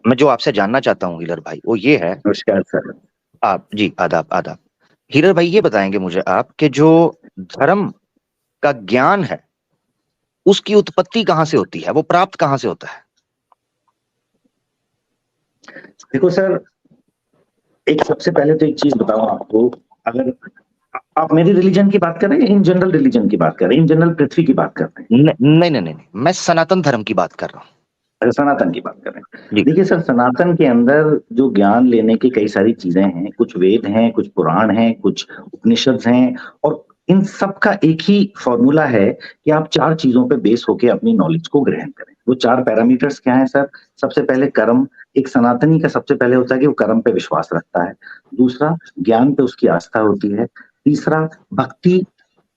मैं जो आपसे जानना चाहता हूँ हिलर भाई, वो ये है, आप जी आदाब आदाब, हिलर भाई ये बताएंगे मुझे आप कि जो धर्म का ज्ञान है उसकी उत्पत्ति कहां से होती है, वो प्राप्त कहां से होता है?
देखो सर, एक सबसे पहले तो एक चीज बताऊं आपको, अगर आप मेरी रिलीजन की बात कर रहे हैं, इन जनरल रिलीजन की बात कर रहे हैं, इन जनरल पृथ्वी की बात कर रहे हैं?
नहीं, मैं सनातन धर्म की बात कर रहा हूँ।
सनातन की बात कर रहे हैं। देखिए सर, सनातन के अंदर जो ज्ञान लेने की कई सारी चीजें हैं, कुछ वेद हैं, कुछ पुराण हैं, कुछ उपनिषद हैं, और इन सब का एक ही फॉर्मूला है कि आप चार चीजों पे बेस होके अपनी नॉलेज को ग्रहण करें। वो चार पैरामीटर्स क्या हैं सर? सबसे पहले कर्म, एक सनातनी का सबसे पहले होता है कि वो कर्म पे विश्वास रखता है। दूसरा, ज्ञान पे उसकी आस्था होती है। तीसरा, भक्ति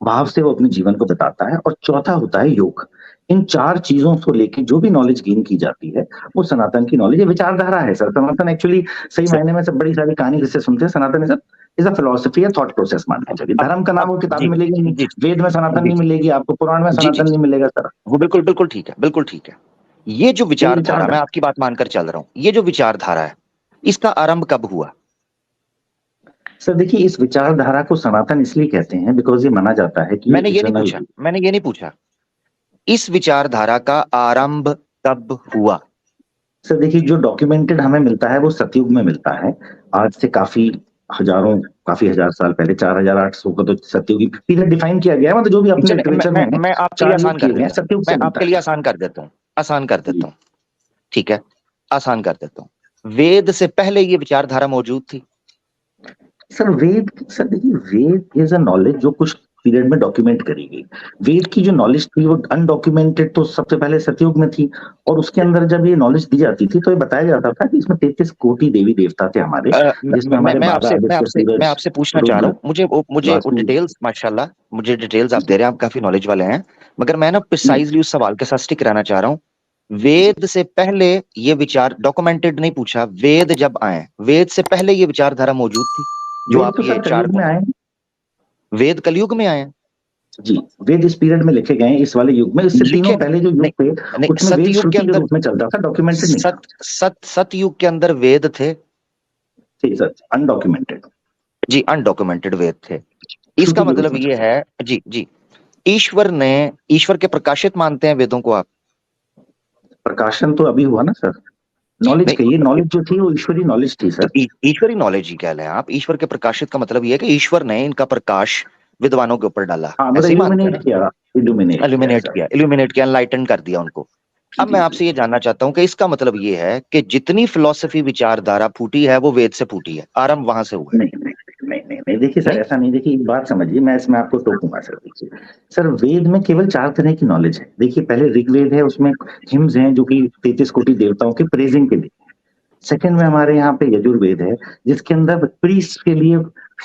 भाव से वो अपने जीवन को बताता है। और चौथा होता है योग। इन चार चीजों को लेके जो भी नॉलेज गेन की जाती है वो सनातन की नॉलेज, ये विचारधारा है सर। सनातन एक्चुअली सही मायने में सब बड़ी सारी कहानी जिससे सुनते हैं, सनातन इज अ फिलोसफी, है थॉट प्रोसेस मान के चलिए। धर्म का नाम वो किताब मिलेगी नहीं, वेद में सनातन नहीं मिलेगी आपको, पुराण में सनातन नहीं मिलेगा सर।
वो बिल्कुल ठीक है, बिल्कुल ठीक है। ये जो विचारधारा, मैं आपकी बात मानकर चल रहा हूँ, ये जो विचारधारा है इसका आरंभ कब हुआ?
सर देखिए, इस विचारधारा को सनातन इसलिए कहते हैं बिकॉज ये माना जाता है कि
मैंने ये नहीं पूछा इस विचारधारा का आरंभ कब हुआ।
सर देखिए, जो डॉक्यूमेंटेड हमें मिलता है वो सतयुग में मिलता है, आज से काफी हजार साल पहले, 4800 को तो सतयुगी पीरियड डिफाइन किया गया है। मतलब जो भी अपने लिटरेचर में
मैं आपके लिए आसान कर देता हूं, मैं आपके लिए आसान कर देता हूं, ठीक है, आसान कर देता हूं। वेद से पहले ये विचारधारा मौजूद थी?
सर देखिए, वेद इज अ नॉलेज जो कुछ पीरियड में डॉक्यूमेंट करी गई। वेद की जो नॉलेज थी वो अनडॉक्यूमेंटेड तो सबसे पहले सतयुग में थी, और उसके अंदर जब ये नॉलेज दी जाती थी तो ये बताया जाता था कि इसमें 33 कोटि देवी देवता थे हमारे, जिसमें
मैं आपसे पूछना चाह रहा हूँ, मुझे डिटेल्स, माशाल्लाह मुझे डिटेल्स आप दे रहे हैं, आप काफी नॉलेज वाले हैं, मगर मैं ना प्रिसाइजली उस सवाल के साथ स्टिक रहना चाह रहा हूँ। वेद से पहले ये विचार, डॉक्यूमेंटेड नहीं पूछा, वेद जब आए, वेद से पहले ये विचारधारा मौजूद थी जो आप ये चार में आए? वेद कलयुग में आए
जी, वेद इस पीरियड में लिखे गए, इस वाले युग में। इससे तीनों पहले जो युग थे उसमें वेद श्रुति के रूप में चलता था, डॉक्यूमेंटेड नहीं था।
सतयुग के अंदर वेद थे
सर, अनडॉक्यूमेंटेड।
जी, अनडॉक्यूमेंटेड वेद थे। इसका मतलब ये है जी, ईश्वर के प्रकाशित मानते हैं वेदों को आप?
प्रकाशन तो अभी हुआ ना सर, नॉलेज का, ये नॉलेज जो थी वो ईश्वरी नॉलेज थी सर।
ईश्वरी नॉलेज ही कह लें आप। ईश्वर के प्रकाशित का मतलब ये है कि ईश्वर ने इनका प्रकाश विद्वानों के ऊपर डाला,
इल्यूमिनेट
किया, एनलाइटन कर दिया उनको। अब मैं आपसे ये जानना चाहता हूँ कि इसका मतलब ये है कि जितनी फिलॉसफी विचारधारा फूटी है वो वेद से फूटी है, आरंभ वहां से हुआ है?
नहीं, देखिए सर, ऐसा नहीं। देखिए, एक बात समझिए, मैं इसमें आपको टोकूंगा सर। देखिए सर, वेद में केवल 4 तरह की नॉलेज है। देखिए, पहले ऋग्वेद है, उसमें हिम्स हैं जो कि 33 कोटि देवताओं के प्रेजिंग के लिए। सेकंड में हमारे यहाँ पे यजुर्वेद है, जिसके अंदर प्रीस्ट के लिए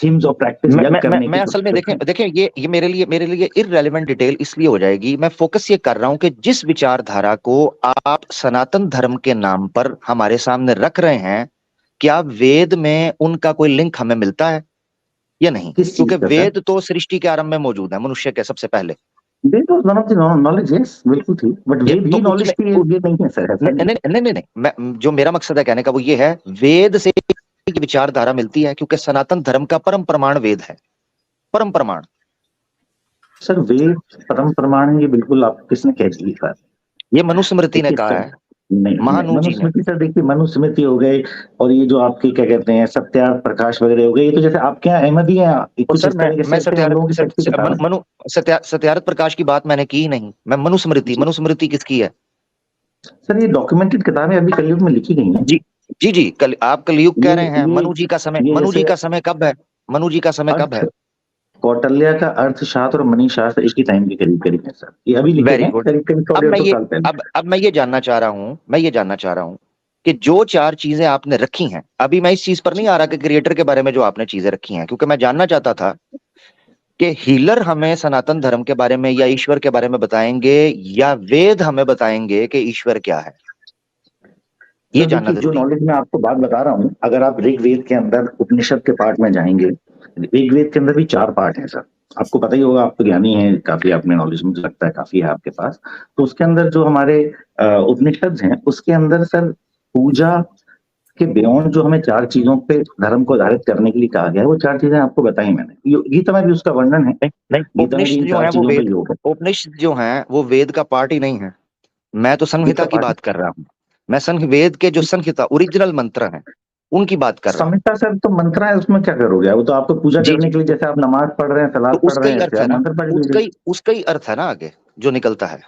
हिम्स और प्रैक्टिस करने
मैं असल में देखें ये मेरे लिए इररेलेवेंट डिटेल इसलिए हो जाएगी, मैं फोकस ये कर रहा हूं कि जिस विचारधारा को आप सनातन धर्म के नाम पर हमारे सामने रख रहे हैं, क्या वेद में उनका कोई लिंक हमें मिलता है या नहीं? क्योंकि वेद तो सृष्टि के आरंभ में मौजूद है, मनुष्य के सबसे पहले। नहीं, जो मेरा मकसद है कहने का वो ये है, वेद से विचारधारा मिलती है क्योंकि सनातन धर्म का परम प्रमाण वेद है। परम प्रमाण
सर, वेद परम प्रमाण है, ये बिल्कुल आप किसने कह दिया?
ये मनुस्मृति ने कहा है।
नहीं, मनुस्मृति सर, देखिए मनुस्मृति हो गए, और ये जो आपके क्या कहते हैं सत्यार्थ प्रकाश वगैरह हो गए, ये तो जैसे आपके यहाँ अहमदी हैं।
सत्यार्थ प्रकाश की बात मैंने की ही नहीं, मैं मनुस्मृति किसकी है
सर? ये डॉक्यूमेंटेड किताबें अभी कलयुग में लिखी गई हैं।
जी, आप कलयुग कह रहे हैं। मनु जी का समय कब है?
कौटिल्य का अर्थशास्त्र और मनीशास्त्र एक ही टाइम के करीब करीब है सर, ये अभी लिखे हैं करीब करीब 100-150 साल पहले।
अब मैं ये जानना चाह रहा हूँ कि जो 4 चीजें आपने रखी हैं, अभी मैं इस चीज पर नहीं आ रहा कि क्रिएटर के बारे में जो आपने चीजें रखी हैं, क्योंकि मैं जानना चाहता था कि हीलर हमें सनातन धर्म के बारे में या ईश्वर के बारे में बताएंगे या वेद हमें बताएंगे कि ईश्वर क्या है, ये जानना
जो नॉलेज मैं आपको बात बता रहा हूँ, अगर आप ऋग्वेद के अंदर उपनिषद के पार्ट में जाएंगे, ऋग्वेद के अंदर भी 4 पार्ट हैं सर, आपको पता ही होगा, आप तो ज्ञानी हैं काफी, आपने नॉलेज मुझे लगता है काफी है आपके पास। तो उसके अंदर जो हमारे उपनिषद हैं, उसके अंदर सर पूजा के बियॉन्ड जो हमें 4 चीजों पे धर्म को आधारित करने के लिए कहा गया है, वो 4 चीजें आपको बताई मैंने। गीता में भी उसका वर्णन है।
उपनिषद जो है वो वेद, उपनिषद जो है वो वेद का पार्ट ही नहीं है। मैं तो संहिता की बात कर रहा हूँ, मैं वेद के जो संहिता ओरिजिनल मंत्र हैं उनकी बात कर रहा हूँ।
संहिता सर तो मंत्र है, उसमें क्या करोगे, वो तो आपको पूजा करने के लिए, जैसे आप नमाज पढ़ रहे हैं, सलाद पढ़ रहे हैं,
उसका ही अर्थ है ना आगे जो निकलता है।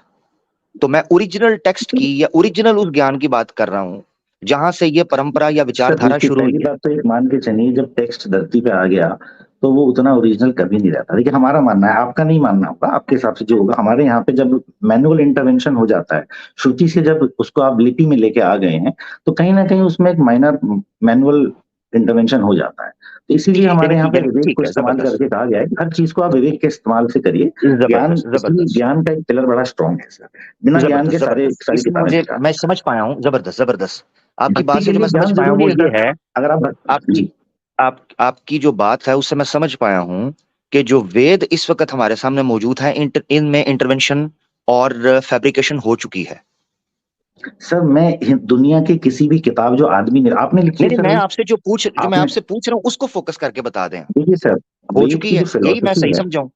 तो मैं ओरिजिनल टेक्स्ट की या ओरिजिनल उस ज्ञान की बात कर रहा हूँ जहां से ये परंपरा या विचारधारा शुरू हुई।
बात तो एक मान के चलिए, जब टेक्स्ट धरती पे आ गया तो वो उतना ओरिजिनल कभी नहीं रहता। देखिए हमारा मानना है, आपका नहीं मानना होगा, आपके हिसाब से जो होगा। हमारे यहाँ पे जब मैनुअल इंटरवेंशन हो जाता है, श्रुति से जब उसको आप लिपि में लेके आ गए हैं, तो कहीं ना कहीं उसमें एक माइनर मैनुअल इंटरवेंशन हो जाता है। तो इसीलिए हमारे यहाँ पे विवेक को इस्तेमाल करके कहा गया है कि हर चीज को आप विवेक के इस्तेमाल से करिए। ज्ञान का एक पिलर बड़ा स्ट्रॉन्ग है सर, बिना ज्ञान के सारी किताबें।
मैं समझ पाया हूँ, जबरदस्त आपकी बात से जो मैं समझ पाया हूँ वो ये है, अगर आपकी जो बात है उससे मैं समझ पाया हूँ कि जो वेद इस वक्त हमारे सामने मौजूद है, इनमें इंटरवेंशन और फैब्रिकेशन हो चुकी है।
सर मैं दुनिया की किसी भी किताब जो आदमी ने आपने लिखी है,
मैं आपसे जो मैं आपसे पूछ रहा हूँ उसको फोकस करके बता दें।
देखिए सर,
हो चुकी है, यही मैं सही समझाऊं?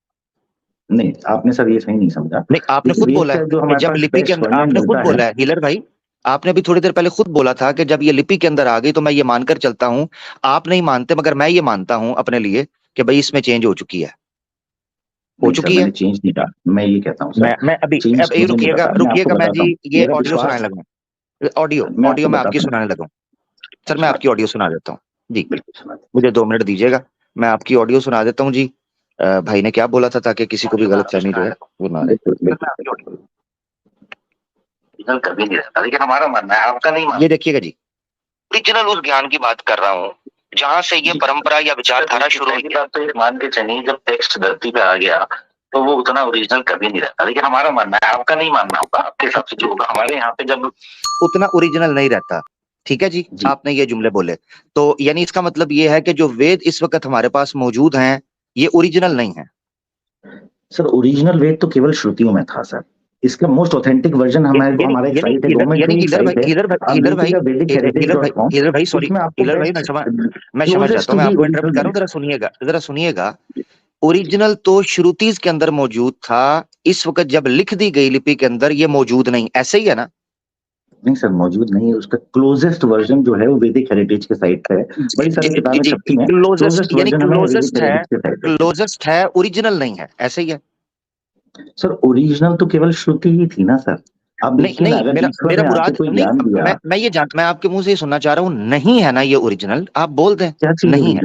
नहीं, आपने सर ये सही नहीं समझा।
नहीं, आपने खुद बोला है जब लिपि के अंदर, आपने खुद बोला है हीलर भाई, आपने भी थोड़ी देर पहले खुद बोला था कि जब ये लिपि के अंदर आ गई तो मैं ये मानकर चलता हूं, आप नहीं मानते मगर मैं ये मानता हूं अपने लिए कि भाई इसमें चेंज हो चुकी है, हो चुकी है।
चेंज नहीं कहा, मैं ये कहता हूं
सर, मैं अभी रुकिएगा मैं जी ये ऑडियो सुनाने लगा, ऑडियो मैं आपकी सुनाने लगा सर, मैं आपकी ऑडियो सुना देता हूँ जी, मुझे 2 मिनट दीजिएगा, मैं आपकी ऑडियो सुना देता हूँ जी। भाई ने क्या बोला था ताकि किसी को भी गलत फहमी जो है वो ना कभी नहीं रहता, लेकिन हमारा मानना है, आपका नहीं मानना। ये देखिएगा जी, ओरिजिनल उस ज्ञान की बात कर रहा हूँ जहां से ये परंपरा या विचारधारा शुरू हुई। बात तो मान के चलिए, जब टेक्स्ट धरती पे आ गया तो वो उतना ओरिजिनल कभी नहीं रहता, लेकिन हमारा मानना है, आपका नहीं मानना होगा, आपके हिसाब से जो होगा। हमारे यहाँ पे जब उतना ओरिजिनल नहीं रहता, ठीक है जी, आपने ये जुमले बोले तो यानी इसका मतलब ये है कि जो वेद इस वक्त हमारे पास मौजूद हैं ये ओरिजिनल नहीं है।
सर ओरिजिनल वेद तो केवल श्रुतियों में था सर, इसका मोस्ट ऑथेंटिक वर्जन हमारे साइट है, हीलर भाई सॉरी, हीलर भाई मैं क्षमा चाहता हूं, मैं आपको इंटरप्ट कर रहा हूं, जरा सुनिएगा। ओरिजिनल तो श्रुतिज के अंदर मौजूद था, इस वक्त जब लिख दी गई लिपि के अंदर ये मौजूद नहीं, ऐसे ही है ना? नहीं सर, मौजूद नहीं है, उसका क्लोजेस्ट वर्जन जो है वो वैदिक हेरिटेज के साइट पे है, बड़ी सारी किताबें छपती हैं,
क्लोजेस्ट है, ओरिजिनल नहीं है, ऐसे ही है
सर। ओरिजिनल तो केवल श्रुति ही थी ना सर। अब
नहीं मेरा मुराद नहीं, मैं आपके मुंह से सुनना चाह रहा हूँ, नहीं है ना ये ओरिजिनल, आप बोल दें नहीं है।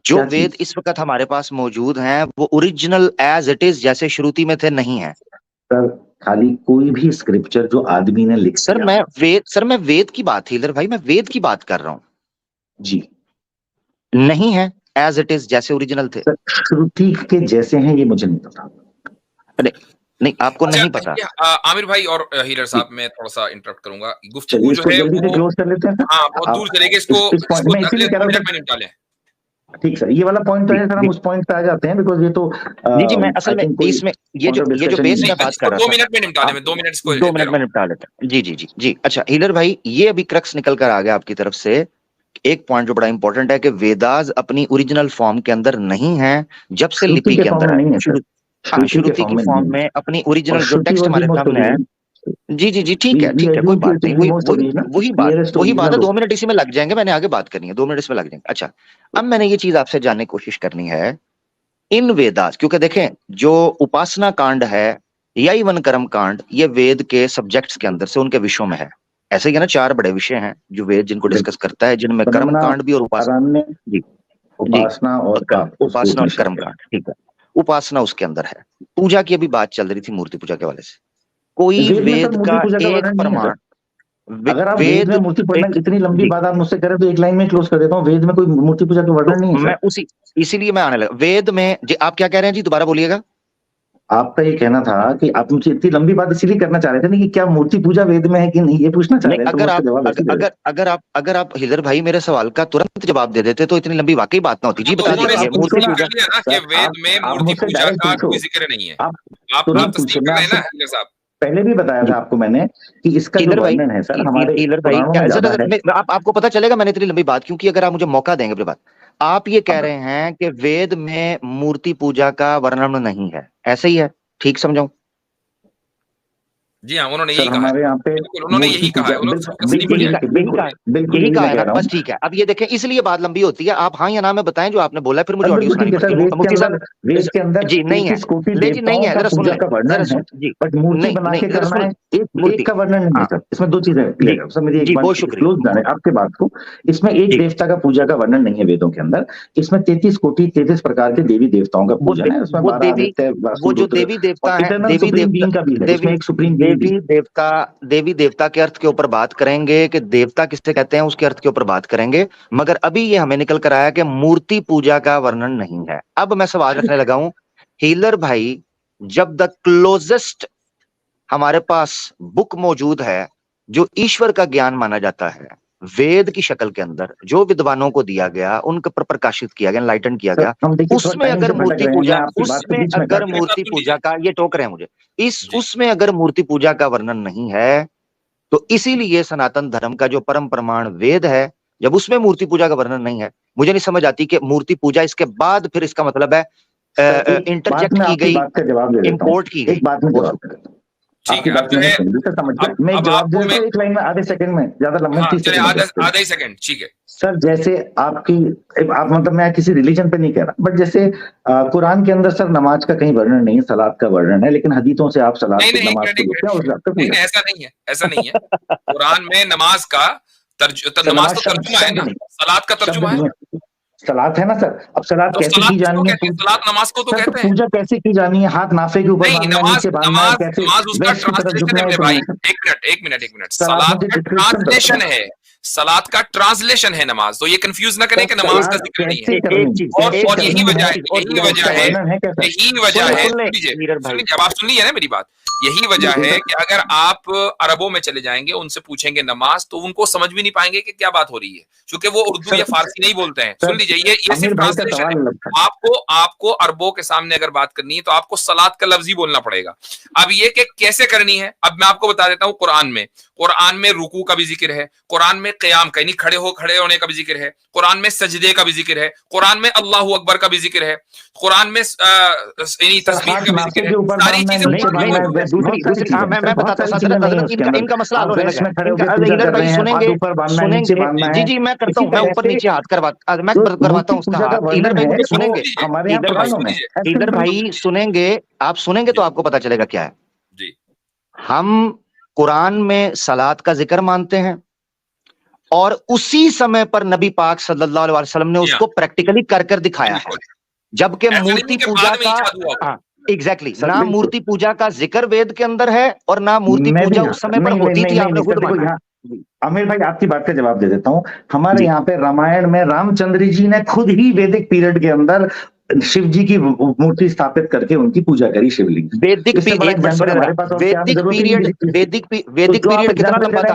जो वेद इस वक्त हमारे पास मौजूद हैं वो ओरिजिनल एज इट इज जैसे श्रुति में थे नहीं है
सर। खाली कोई भी स्क्रिप्चर जो आदमी ने लिख
सर, मैं वेद की बात, हीलर भाई मैं वेद की बात कर रहा हूँ
जी,
नहीं है एज इट इज जैसे ओरिजिनल थे,
श्रुति के जैसे हैं ये मुझे नहीं पता।
नहीं आपको नहीं पता।
आमिर भाई और हीलर साहब, मैं थोड़ा सा इंटरप्ट करूंगा, गुफ्तगू जो है वो
क्लोज कर लेते हैं।
हाँ, बहुत दूर चलेंगे, इसको 2 मिनट में निपटा लें।
ठीक सर, ये वाला पॉइंट तो है सर, हम उस पॉइंट पे आ जाते हैं, बिकॉज़ ये तो
जी मैं असल में इसमें ये जो बेस में बात कर रहा था
2 मिनट में निपटा लें, 2 मिनट में
निपटा लेते हैं जी। अच्छा हीलर भाई, ये अभी क्रक्स निकल कर आ गया आपकी तरफ से, एक पॉइंट जो बड़ा इंपॉर्टेंट है कि वेदास अपनी ओरिजिनल फॉर्म के अंदर नहीं है, जब से लिपि के अंदर है, श्रुति की फॉर्म में अपनी ओरिजिनल जो टेक्स्ट हमारे सामने है। जी ठीक है, कोई बात नहीं, वही बात है, 2 मिनट इसी में लग जाएंगे, मैंने आगे बात करनी है, 2 मिनट इसमें लग जाएंगे। अच्छा, अब मैंने ये चीज आपसे जानने की कोशिश करनी है इन वेदास, क्योंकि देखें जो उपासना कांड है या इवन कर्म कांड, ये वेद के सब्जेक्ट्स के अंदर से उनके विषयों में है, ऐसे ही ना 4 बड़े विषय हैं जो वेद जिनको डिस्कस करता है, जिनमें कर्म कांड भी और उपासना और कर्म कांड, ठीक है। उपासना उसके अंदर है। पूजा की अभी बात चल रही थी मूर्ति पूजा के वाले से, कोई वेद का एक प्रमाण,
अगर आप वेद में मूर्ति पूजा, इतनी लंबी बात आप मुझसे करें तो एक लाइन में क्लोज कर देता हूँ। वेद में कोई मूर्ति पूजा का वर्णन नहीं है।
मैं उसी इसीलिए मैं आने लगा वेद में। जी आप क्या कह रहे हैं जी, दोबारा बोलिएगा।
आपका ये कहना था कि आप मुझे इतनी लंबी बात इसीलिए करना चाह रहे थे ना कि क्या मूर्ति पूजा वेद में है कि नहीं, ये पूछना चाह रहे थे।
अगर आप हिलर भाई मेरे सवाल का तुरंत जवाब दे देते तो इतनी लंबी वाकई बात ना होती। जी बता दीजिए मूर्ति पूजा
कि वेद में मूर्ति पूजा का कोई जिक्र नहीं है। आप तस्दीक कर रहे हैं ना हिलर साहब?
पहले भी बताया था आपको मैंने कि इसका जो वर्णन है सर हमारे
आपको पता चलेगा मैंने इतनी लंबी बात क्योंकि अगर आप मुझे मौका देंगे अपनी बात। आप ये कह रहे हैं कि वेद में मूर्ति पूजा का वर्णन नहीं है, ऐसे ही है? ठीक समझाऊं?
जी हाँ, उन्होंने यही कहा।
हमारे यहाँ पे
उन्होंने यही कहा है,
यही कहा है। बस ठीक है, अब ये देखें इसलिए बात लंबी होती है। आप हाँ या ना में बताएं जो आपने बोला, फिर मुझे ऑडियो सुनानी पड़ती है। मुफ्ती साहब
वेद के अंदर
जी नहीं है, लेकिन नहीं है, जरा सुन ले, जरा सुन जी,
बट मूर्ति बना के करना है एक का वर्णन नहीं सर। इसमें दो चीजें सर, मेरी एक बात क्लोज जाने आपके बात को। इसमें एक देवता का पूजा का वर्णन नहीं है वेदों के अंदर। इसमें 33 कोटि 33 प्रकार के देवी देवताओं का पूजन है। उसमें
वो जो देवी देवता है, देवी देवता का भी है, इसमें एक सुप्रीम देवी देवता के अर्थ के ऊपर बात करेंगे कि देवता किससे कहते हैं उसके अर्थ के ऊपर बात करेंगे। मगर अभी ये हमें निकल कर आया कि मूर्ति पूजा का वर्णन नहीं है। अब मैं सवाल रखने लगा हूं, हीलर भाई, जब द क्लोजेस्ट हमारे पास बुक मौजूद है जो ईश्वर का ज्ञान माना जाता है वेद की शक्ल के अंदर, जो विद्वानों को दिया गया, उनके पर प्रकाशित किया गया, एनलाइटन किया गया, उसमें अगर मूर्ति पूजा का ये टोक रहे हैं मुझे उसमें अगर मूर्ति पूजा का वर्णन नहीं है तो इसीलिए सनातन धर्म का जो परम प्रमाण वेद है, जब उसमें मूर्ति पूजा का वर्णन नहीं है, मुझे नहीं समझ आती कि मूर्ति पूजा इसके बाद फिर इसका मतलब है इंटरजेक्ट की गई, इंपोर्ट की गई।
आपकी बात मैं एक जवाब दे एक लाइन में आधे सेकंड में, ज्यादा लंबे
आधा ही सेकंड। ठीक है
सर, जैसे आप मतलब मैं किसी रिलीजन पे नहीं कह रहा, बट जैसे कुरान के अंदर सर नमाज का कहीं वर्णन नहीं है, सलात का वर्णन है, लेकिन हदीसों से आप सलात नमाज
नहीं, ऐसा नहीं है, ऐसा नहीं है। कुरान में नमाज का नमाज तो तर्जुमा है ना, सलात का तर्जुमा है।
सलात है ना सर। अब सलात तो कैसे की जानी है?
सलात नमाज को तो कहते हैं।
पूजा कैसे की जानी है? हाथ नाफे के ऊपर बांधना है, नीचे बांधना है, कैसे?
नमाज उसका ट्रांसलेशन है भाई। एक मिनट। सलात का ट्रांसलेशन है, सलात का ट्रांसलेशन है नमाज। तो ये कंफ्यूज ना करें कि नमाज का जिक्र नहीं है। और यही वजह है अब आप सुन लीजिए ना मेरी बात। यही वजह है कि अगर आप अरबों में चले जाएंगे, उनसे पूछेंगे नमाज, तो उनको समझ भी नहीं पाएंगे कि क्या बात हो रही है, क्योंकि वो उर्दू या फारसी नहीं बोलते हैं। सुन लीजिए, ये सिर्फ ट्रांसलेशन है। आपको अरबों के सामने अगर बात करनी है तो आपको सलात का लफ्ज ही बोलना पड़ेगा। अब ये कि कैसे करनी है, अब मैं आपको बता देता हूँ। कुरान में रुकू का भी जिक्र है, कुरान में क़याम का, यानी खड़े होने का भी जिक्र है, कुरान में सजदे का भी जिक्र है, कुरान में अल्लाहु अकबर का भी जिक्र है, कुरान में यानी तस्बीह का भी जिक्र है। सारी चीजें
दूसरी मैं बताता हूं, इनका मसला हल होने लगा है। सुनेंगे जी मैं करता हूं, मैं ऊपर नीचे हाथ करवाता हूं उसका हाथ। इधर भाई मुझे सुनेंगे, इधर भाई सुनेंगे, आप सुनेंगे तो आपको पता चलेगा क्या है जी। हम कुरान में सलात का जिक्र मानते हैं और उसी समय पर नबी पाक सल्लल्लाहु अलैहि वसल्लम ने उसको प्रैक्टिकली कर दिखाया है, जबकि मूर्ति पूजा का एग्जैक्टली ना मूर्ति पूजा का जिक्र वेद के अंदर है और ना मूर्ति पूजा उस समय पर होती थी। आपने खुद माना।
आमिर भाई आपकी बात का जवाब दे देता हूँ। हमारे यहाँ पे रामायण में रामचंद्र जी ने खुद ही वैदिक पीरियड के अंदर शिव जी की मूर्ति स्थापित करके उनकी पूजा करी, शिवलिंग।
वैदिक पीरियड कितना लंबा था?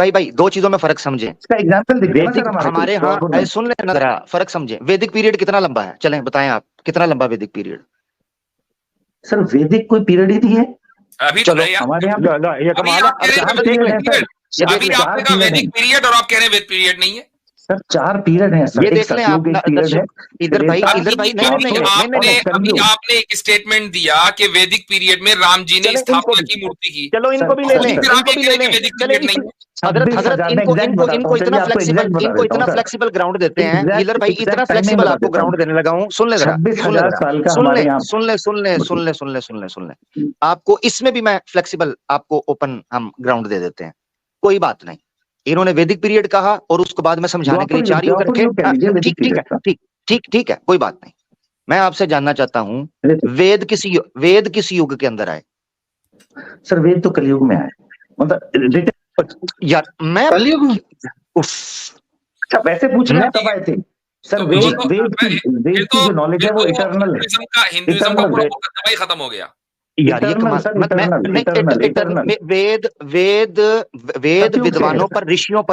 भाई दो चीजों में फर्क समझे। हमारे यहाँ सुन लेना जरा, फर्क समझे। वैदिक पीरियड कितना लंबा है? चलें बताएं आप, कितना लंबा वैदिक पीरियड?
सर वैदिक कोई पीरियड ही नहीं है
अभी।
चलो
हमारे यहाँ वैदिक पीरियड और आप कह रहे हैं वेद पीरियड नहीं है।
सर 4 पीरियड हैं सर।
ये देख लें आप इधर भाई
आपने एक स्टेटमेंट दिया कि वैदिक पीरियड में राम जी ने स्थापना की मूर्ति की।
चलो इनको भी ले लें। हजरत इनको इतना फ्लेक्सिबल ग्राउंड देते हैं। हीलर भाई इतना फ्लेक्सिबल आपको ग्राउंड देने लगा हूं। सुन ले। आपको इसमें भी मैं फ्लेक्सिबल, आपको ओपन हम ग्राउंड दे देते हैं, कोई बात नहीं। इन्होंने वैदिक पीरियड कहा और उसको बाद में समझाने के लिए 4 युग रखे। ठीक है, कोई बात नहीं। मैं आपसे जानना चाहता हूं, वेद किस युग के अंदर आए?
सर वेद तो कलयुग में आए, मतलब
यार मैं
कलयुग में
अच्छा वैसे पूछ रहे हैं तब आए थे सर। वेद की जो नॉलेज है वो इटर्नल है।
हिंदुइज्म का पूरा मुकद्दमा ही खत्म हो गया
यार। ये कमाल। वेद विद्वानों पर, ऋषियों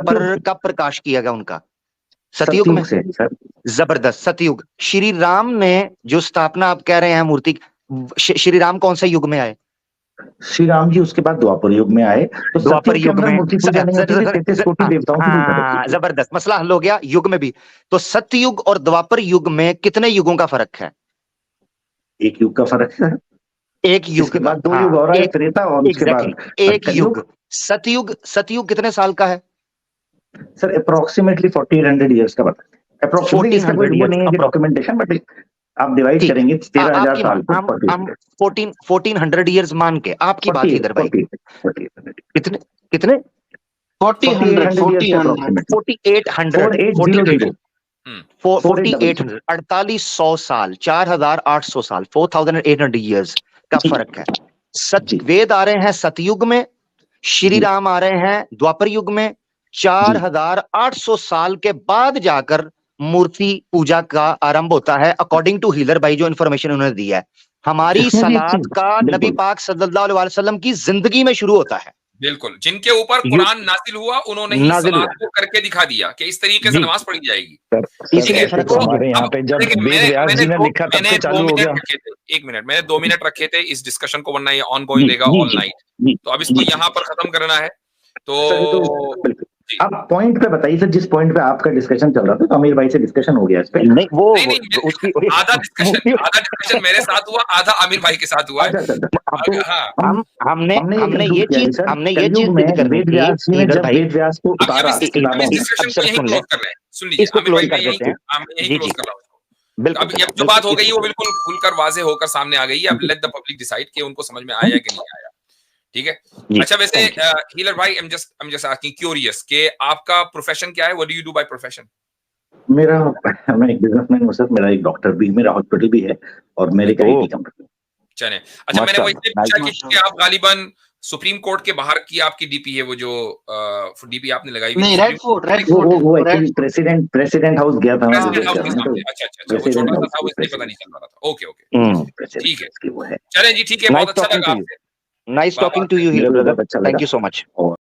पर कब प्रकाश किया गया उनका? सतयुग में
से सर।
जबरदस्त, सतयुग। श्री राम ने जो स्थापना आप कह रहे हैं मूर्ति, श्री राम कौन से युग में आए?
श्री राम जी उसके बाद द्वापर युग में आए। तो
द्वापर युग में
मूर्ति पूजा नहीं होती थी, 33 कोटि देवताओं की पूजा होती थी।
जबरदस्त, मसला हल हो गया युग में भी। तो सतयुग और द्वापर युग में कितने युगों का फर्क है?
एक युग का फर्क है। एक युग के बाद 2 युग और आए, त्रेता, और उसके बाद
एक युग। सतयुग कितने साल का है
सर? अप्रोक्सीमेटली 1400 ईयर्स का बता है। अप्रोक्सीमेटली इसका कोई वो नहीं है कि डॉक्यूमेंटेशन, बट आप डिवाइड करेंगे 13,000 साल को।
हम 1400 ईयर्स मान के आपकी बात इधर भाई। कितने 4800 साल, 4800 साल, 4800 ईयर्स का फर्क है। वेद आ रहे हैं सतयुग में, श्री राम आ रहे हैं द्वापर युग में। 4800 साल के बाद जाकर मूर्ति पूजा का आरंभ होता है, अकॉर्डिंग टू हीलर भाई जो इन्फॉर्मेशन उन्होंने दी है। हमारी सलात का नबी पाक सल्लल्लाहु अलैहि वसल्लम की जिंदगी में शुरू होता है।
बिल्कुल, जिनके ऊपर कुरान नाजिल हुआ उन्होंने ही सलात को करके दिखा दिया कि इस तरीके से नमाज पढ़ी जाएगी।
इसलिए हमारे यहाँ पे जब वेद व्यास जी ने लिखा तब से चालू हो गया।
1 मिनट, मैंने 2 मिनट रखे थे इस डिस्कशन को, वरना ये ऑन गोइंग रहेगा ऑल नाइट। तो अब इसको यहाँ पर खत्म करना है। तो
आप पॉइंट पे बताइए सर, जिस पॉइंट पे आपका डिस्कशन चल रहा था, तो आमिर भाई से डिस्कशन हो गया इस पे।
नहीं, वो
उसकी आधा डिस्कशन मेरे साथ हुआ, आधा आमिर भाई के साथ हुआ है।
हमने ये चीज
वेद व्यास जी ने जब वेद व्यास को उतारा,
सुन लीजिए, आमिर भाई मैं यही क्लोज कर रहा हूँ। अब जो बात हो गई वो बिल्कुल खुलकर वाजे होकर सामने आ गई है। अब लेट द पब्लिक डिसाइड कि उनको समझ में आया कि नहीं आया। ठीक है, अच्छा वैसे हीलर भाई, I'm just asking, curious कि आपका प्रोफेशन क्या है? What do you do by profession?
मैं एक बिजनेसमैन हूँ सर। मेरा एक डॉक्टर भी, मेरा हॉस्पिटल भी है, और मेरे का एक कंपनी।
चले, अच्छा मैंने वो इसलिए पूछा कि आप गालिबन सुप्रीम कोर्ट के बाहर की आपकी डीपी है, वो जो डीपी आपने लगाई हुई है,
वो एक्चुअली प्रेसिडेंट हाउस गया था।
अच्छा, वो छोटा सा था, वो इसलिए पता नहीं चल रहा था। ओके, ठीक है, चलें जी, ठीक है, बहुत अच्छा लगा आपसे।
Nice talking to you, brother. Thank you so much.